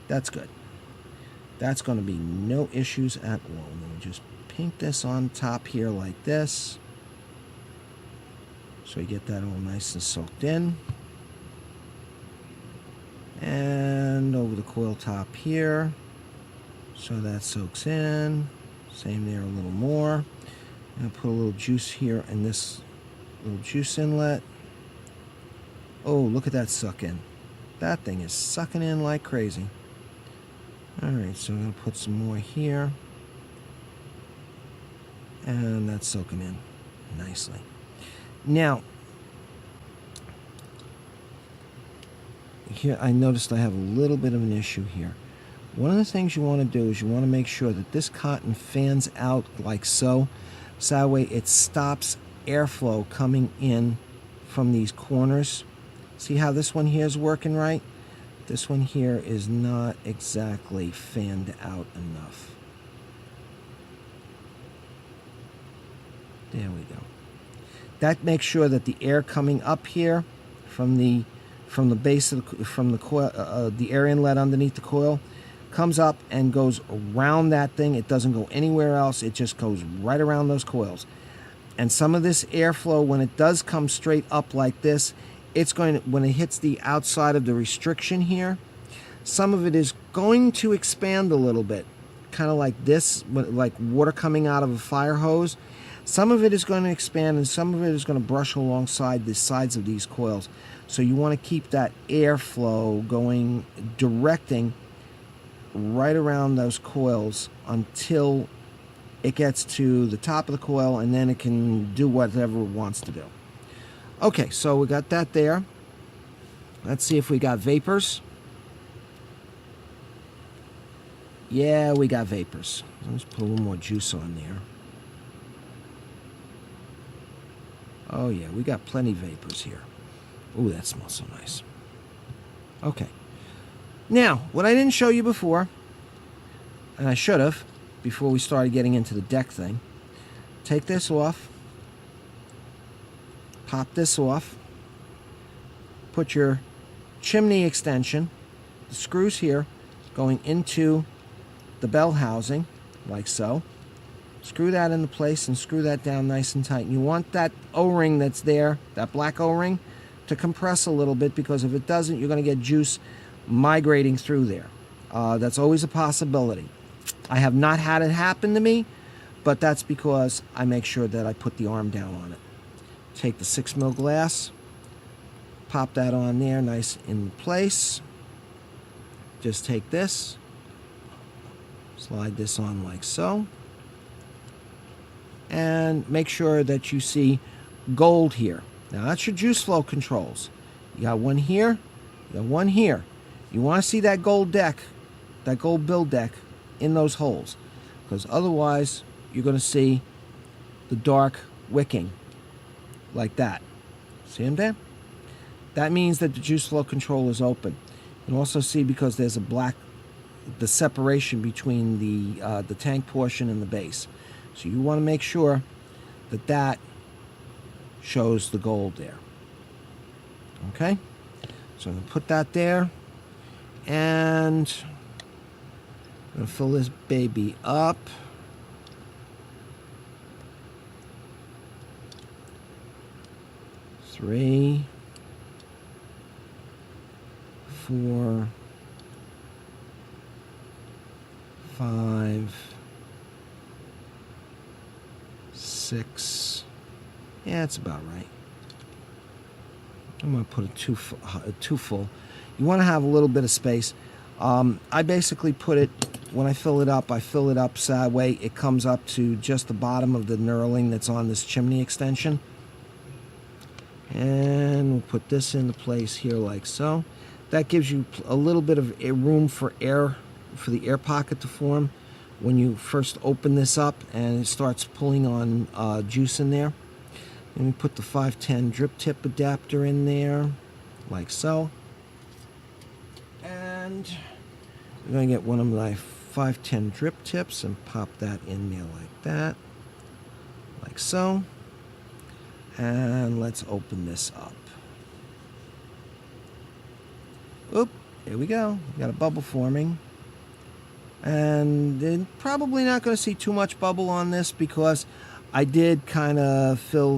That's good. That's going to be no issues at all. Let me just paint this on top here like this, so you get that all nice and soaked in. And over the coil top here, so that soaks in. Same there, a little more. And put a little juice here in this little juice inlet. Oh, look at that suck in. That thing is sucking in like crazy. Alright, so I'm going to put some more here. And that's soaking in nicely. Now, here I noticed I have a little bit of an issue here. One of the things you want to do is you want to make sure that this cotton fans out like so. So that way it stops airflow coming in from these corners. See how this one here is working right? This one here is not exactly fanned out enough. There we go. That makes sure that the air coming up here from the base of the coil, the air inlet underneath the coil, comes up and goes around that thing. It doesn't go anywhere else. It just goes right around those coils. And some of this airflow, when it does come straight up like this, it's going to, when it hits the outside of the restriction here, some of it is going to expand a little bit, kind of like this, like water coming out of a fire hose. Some of it is going to expand, and some of it is going to brush alongside the sides of these coils. So you want to keep that airflow going, directing right around those coils until it gets to the top of the coil, and then it can do whatever it wants to do. Okay, so we got that there. Let's see if we got vapors. Yeah, we got vapors. Let's put a little more juice on there. Oh yeah, we got plenty of vapors here. Ooh, that smells so nice. Okay. Now, what I didn't show you before, and I should have, before we started getting into the deck thing, take this off, pop this off, put your chimney extension, the screws here, going into the bell housing, like so. Screw that into place and screw that down nice and tight. And you want that O-ring that's there, that black O-ring, to compress a little bit, because if it doesn't, you're going to get juice migrating through there. That's always a possibility. I have not had it happen to me, but that's because I make sure that I put the arm down on it. Take the 6 mil glass, pop that on there nice in place. Just take this, slide this on like so, and make sure that you see gold here. Now that's your juice flow controls. You got one here, you got one here. You want to see that gold deck, that gold bill deck in those holes, because otherwise you're going to see the dark wicking like that. See them there? That means that the juice flow control is open. You can also see, because there's a black, the separation between the tank portion and the base. So you want to make sure that that shows the gold there. Okay? So I'm going to put that there, and I'm going to fill this baby up. Three, 4, 5, 6. Yeah, it's about right. I'm going to put it too full. You want to have a little bit of space. I basically put it when I fill it up so that way it comes up to just the bottom of the knurling that's on this chimney extension. And we'll put this into place here like so. That gives you a little bit of room for air, for the air pocket to form when you first open this up and it starts pulling on juice in there. And we put the 510 drip tip adapter in there like so. And I'm going to get one of my 510 drip tips and pop that in there like so. And let's open this up. Oop, here we go. We got a bubble forming. And then probably not going to see too much bubble on this because I did kind of fill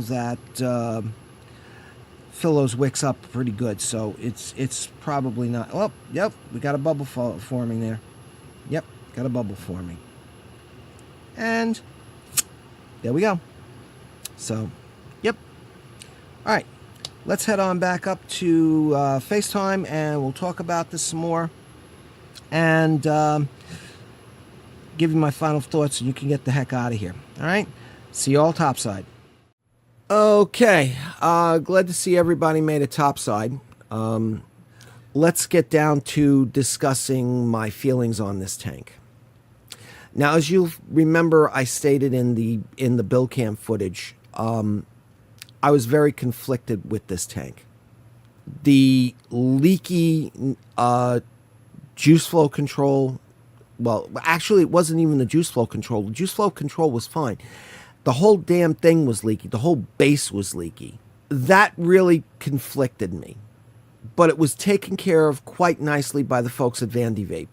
those wicks up pretty good. So it's probably not. Oh, yep, we got a bubble forming there. Yep, got a bubble forming. And there we go. So, yep. All right, let's head on back up to FaceTime and we'll talk about this some more and give you my final thoughts and you can get the heck out of here. All right, see you all topside. Okay, glad to see everybody made it topside. Let's get down to discussing my feelings on this tank. Now, as you remember, I stated in the bill cam footage, I was very conflicted with this tank. The leaky juice flow control, well, actually it wasn't even the juice flow control. The juice flow control was fine. The whole damn thing was leaky. The whole base was leaky. That really conflicted me. But it was taken care of quite nicely by the folks at Vandy Vape.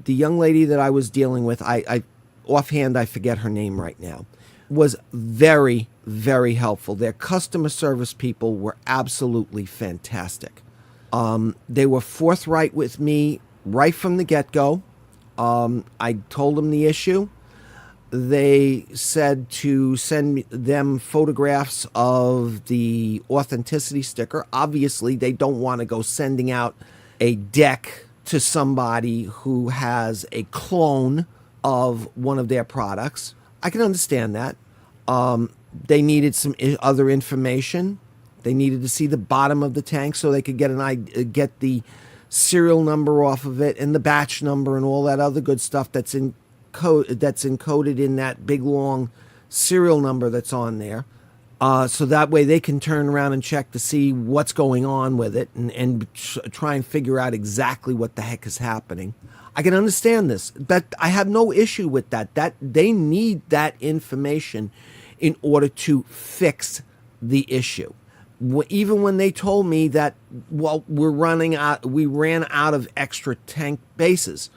The young lady that I was dealing with, I offhand, I forget her name right now, was very, very helpful. Their customer service people were absolutely fantastic. They were forthright with me right from the get-go. I told them the issue. They said to send them photographs of the authenticity sticker. Obviously, they don't want to go sending out a deck to somebody who has a clone of one of their products. I can understand that. They needed some other information. They needed to see the bottom of the tank so they could get the serial number off of it and the batch number and all that other good stuff that's encoded in that big long serial number that's on there. So that way they can turn around and check to see what's going on with it and try and figure out exactly what the heck is happening. I can understand this, but I have no issue with that. That they need that information in order to fix the issue. Even when they told me that, well, we ran out of extra tank bases.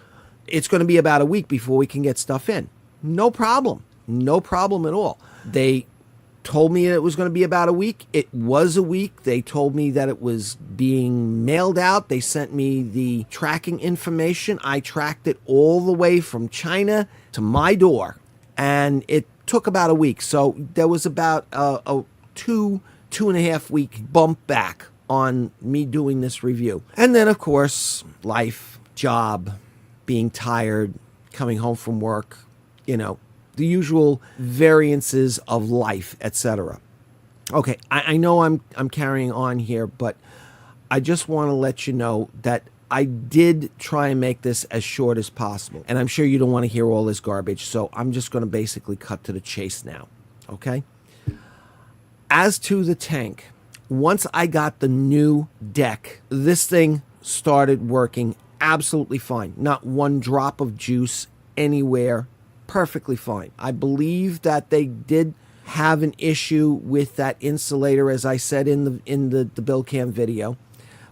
It's going to be about a week before we can get stuff in. No problem. No problem at all. They told me it was going to be about a week. It was a week. They told me that it was being mailed out. They sent me the tracking information. I tracked it all the way from China to my door. And it took about a week. So there was about a 2.5 week bump back on me doing this review. And then, of course, life, job, being tired, coming home from work, you know, the usual variances of life, etc. Okay, I know I'm carrying on here, but I just want to let you know that I did try and make this as short as possible. And I'm sure you don't want to hear all this garbage, so I'm just going to basically cut to the chase now, okay? As to the tank, once I got the new deck, this thing started working absolutely fine. Not one drop of juice anywhere. Perfectly fine. I believe that they did have an issue with that insulator, as I said in the bill cam video,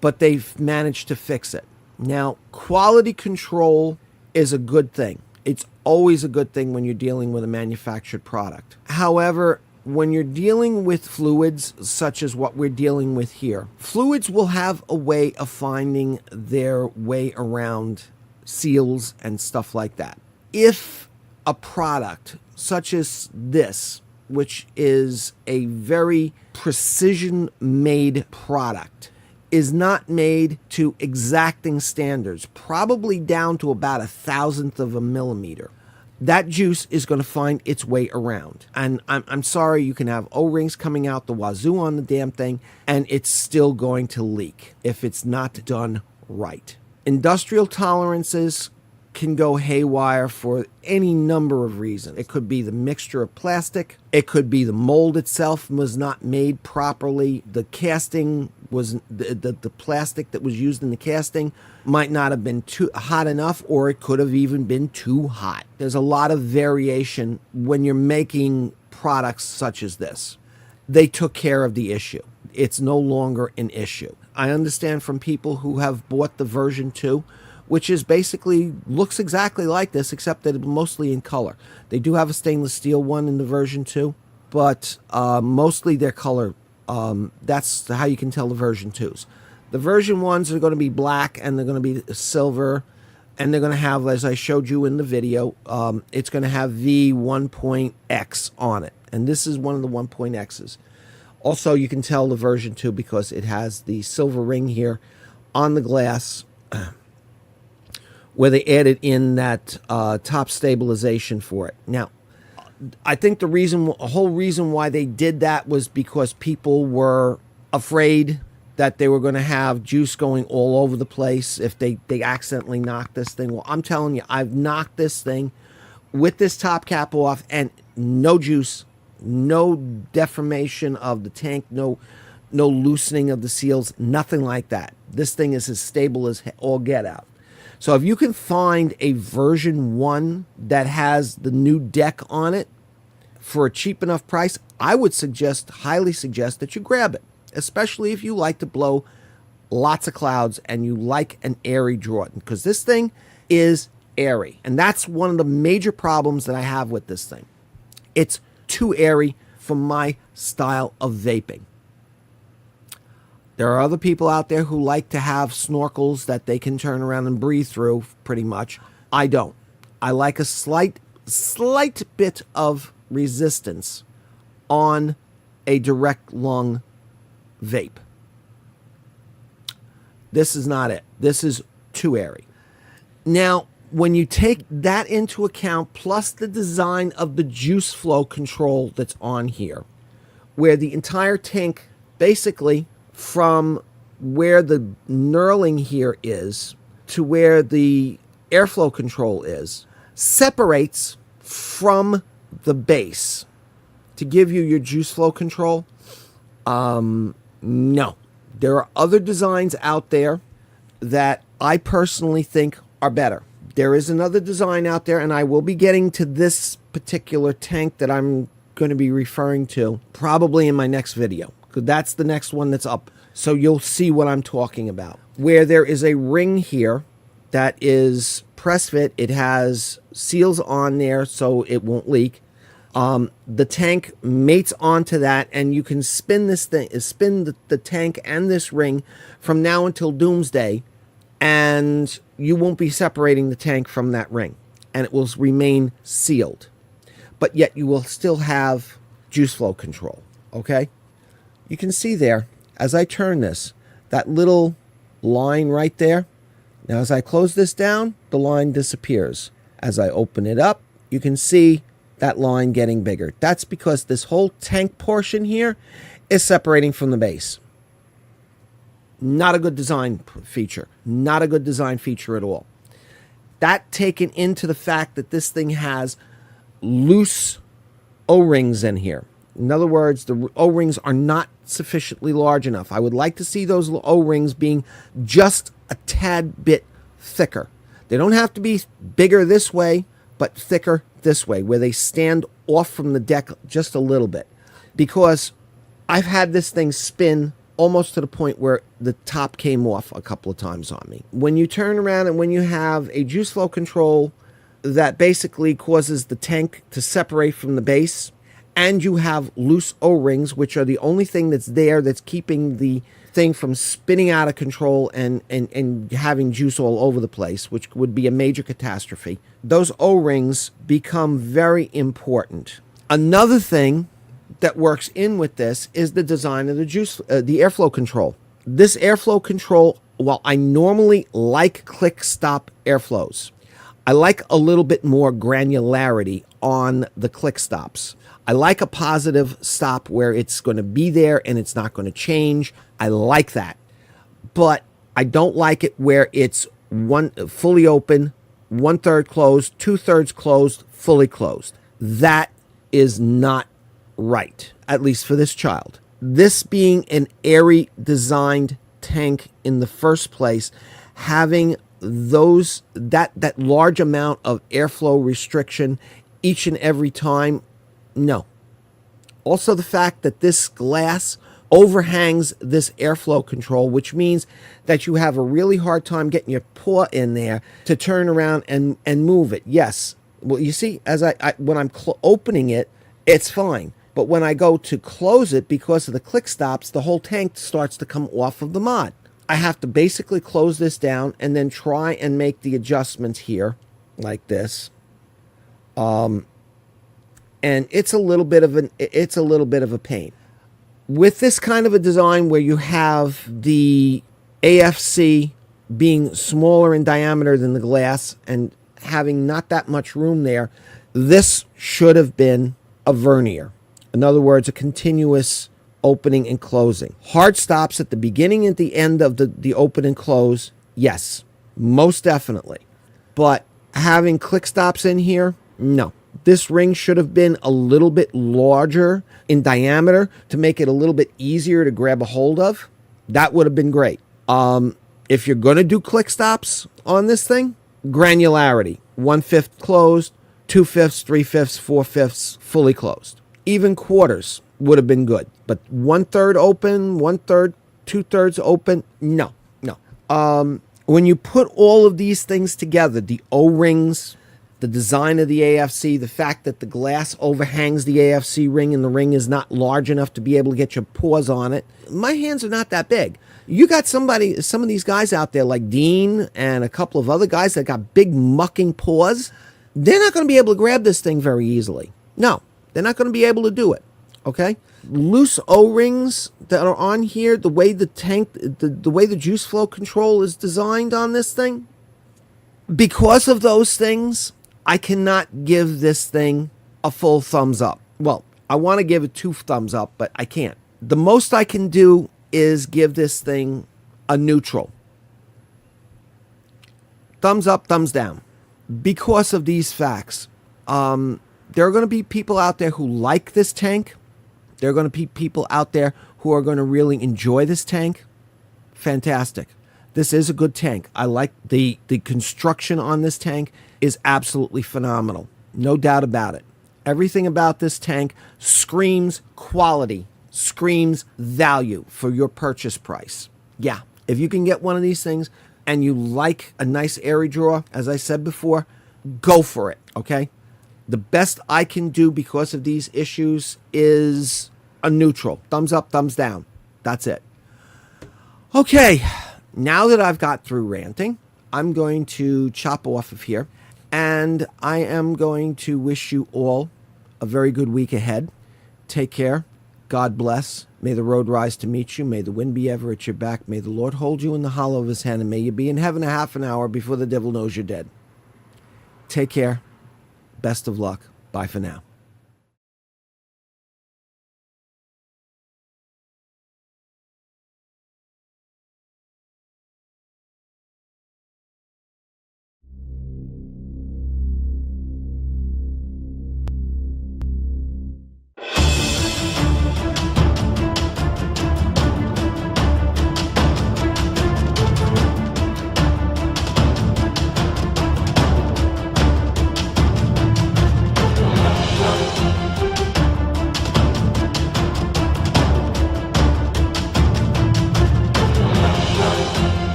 but they've managed to fix it. Now, quality control is a good thing. It's always a good thing when you're dealing with a manufactured product. However, when you're dealing with fluids such as what we're dealing with here, fluids will have a way of finding their way around seals and stuff like that. If a product such as this, which is a very precision made product, is not made to exacting standards, probably down to about 1,000th of a millimeter. That juice is going to find its way around. And I'm sorry, you can have O-rings coming out the wazoo on the damn thing, and it's still going to leak if it's not done right. Industrial tolerances can go haywire for any number of reasons. It could be the mixture of plastic. It could be the mold itself was not made properly. The casting was, the plastic that was used in the casting might not have been too hot enough, or it could have even been too hot. There's a lot of variation when you're making products such as this. They took care of the issue. It's no longer an issue. I understand from people who have bought the version 2, which is basically looks exactly like this, except that it's mostly in color. They do have a stainless steel one in the version 2, but mostly their color. That's how you can tell the version 2s. The version 1s are going to be black, and they're going to be silver, and they're going to have, as I showed you in the video, it's going to have v-1.x on it, and this is one of the 1.x's. Also, you can tell the version 2 because it has the silver ring here on the glass, where they added in that top stabilization for it. Now, I think the whole reason why they did that was because people were afraid that they were going to have juice going all over the place if they accidentally knocked this thing. Well, I'm telling you, I've knocked this thing with this top cap off, and no juice, no deformation of the tank, no loosening of the seals, nothing like that. This thing is as stable as all get out. So if you can find a version 1 that has the new deck on it for a cheap enough price, I would highly suggest that you grab it, especially if you like to blow lots of clouds and you like an airy draw, because this thing is airy. And that's one of the major problems that I have with this thing. It's too airy for my style of vaping. There are other people out there who like to have snorkels that they can turn around and breathe through, pretty much. I don't. I like a slight bit of resistance on a direct lung vape. This is not it. This is too airy. Now, when you take that into account, plus the design of the juice flow control that's on here, where the entire tank basically, from where the knurling here is to where the airflow control is, separates from the base to give you your juice flow control. No. There are other designs out there that I personally think are better. There is another design out there, and I will be getting to this particular tank that I'm going to be referring to probably in my next video, because that's the next one that's up. So you'll see what I'm talking about. Where there is a ring here that is press fit. It has seals on there so it won't leak. The tank mates onto that, and you can spin this thing, spin the tank and this ring from now until doomsday, and you won't be separating the tank from that ring, and it will remain sealed. But yet you will still have juice flow control, okay? You can see there, as I turn this, that little line right there. Now, as I close this down, the line disappears. As I open it up, you can see that line getting bigger. That's because this whole tank portion here is separating from the base. Not a good design feature. Not a good design feature at all. That taken into the fact that this thing has loose O-rings in here. In other words, the O-rings are not sufficiently large enough. I would like to see those O-rings being just a tad bit thicker. They don't have to be bigger this way, but thicker this way, where they stand off from the deck just a little bit. Because I've had this thing spin almost to the point where the top came off a couple of times on me. When you turn around and when you have a juice flow control that basically causes the tank to separate from the base, and you have loose O-rings, which are the only thing that's there that's keeping the thing from spinning out of control and having juice all over the place, which would be a major catastrophe. Those O-rings become very important. Another thing that works in with this is the design of the airflow control. This airflow control, while I normally like click stop airflows, I like a little bit more granularity on the click stops. I like a positive stop where it's going to be there and it's not going to change. I like that. But I don't like it where it's one fully open, 1/3 closed, 2/3 closed, fully closed. That is not right, at least for this child. This being an airy designed tank in the first place, having that large amount of airflow restriction each and every time, no. Also the fact that this glass overhangs this airflow control, which means that you have a really hard time getting your paw in there to turn around and move it. Yes, well, you see, as when I'm opening it, it's fine. But when I go to close it, because of the click stops, the whole tank starts to come off of the mod. I have to basically close this down and then try and make the adjustments here like this. And it's a little bit of a pain. With this kind of a design where you have the AFC being smaller in diameter than the glass and having not that much room there, this should have been a vernier. In other words, a continuous opening and closing. Hard stops at the beginning and at the end of the open and close, yes, most definitely. But having click stops in here, no. This ring should have been a little bit larger in diameter to make it a little bit easier to grab a hold of. That would have been great. If you're going to do click stops on this thing, granularity. 1/5 closed, 2/5, 3/5, 4/5 fully closed. Even quarters would have been good. But 1/3 open, 1/3, 2/3 open, no. When you put all of these things together, the O-rings, the design of the AFC, the fact that the glass overhangs the AFC ring and the ring is not large enough to be able to get your paws on it. My hands are not that big. You got some of these guys out there like Dean and a couple of other guys that got big mucking paws. They're not going to be able to grab this thing very easily. No, they're not going to be able to do it. Okay? Loose O-rings that are on here, the way the tank, the way the juice flow control is designed on this thing, because of those things, I cannot give this thing a full thumbs up. Well, I want to give it 2 thumbs up, but I can't. The most I can do is give this thing a neutral. Thumbs up, thumbs down. Because of these facts, there are going to be people out there who like this tank. There are going to be people out there who are going to really enjoy this tank. Fantastic. This is a good tank. I like the construction on this tank is absolutely phenomenal. No doubt about it. Everything about this tank screams quality, screams value for your purchase price. Yeah, if you can get one of these things and you like a nice airy draw, as I said before, go for it, okay? The best I can do because of these issues is a neutral. Thumbs up, thumbs down. That's it. Okay, now that I've got through ranting, I'm going to chop off of here. And I am going to wish you all a very good week ahead. Take care. God bless. May the road rise to meet you. May the wind be ever at your back. May the Lord hold you in the hollow of his hand. And may you be in heaven a half an hour before the devil knows you're dead. Take care. Best of luck. Bye for now.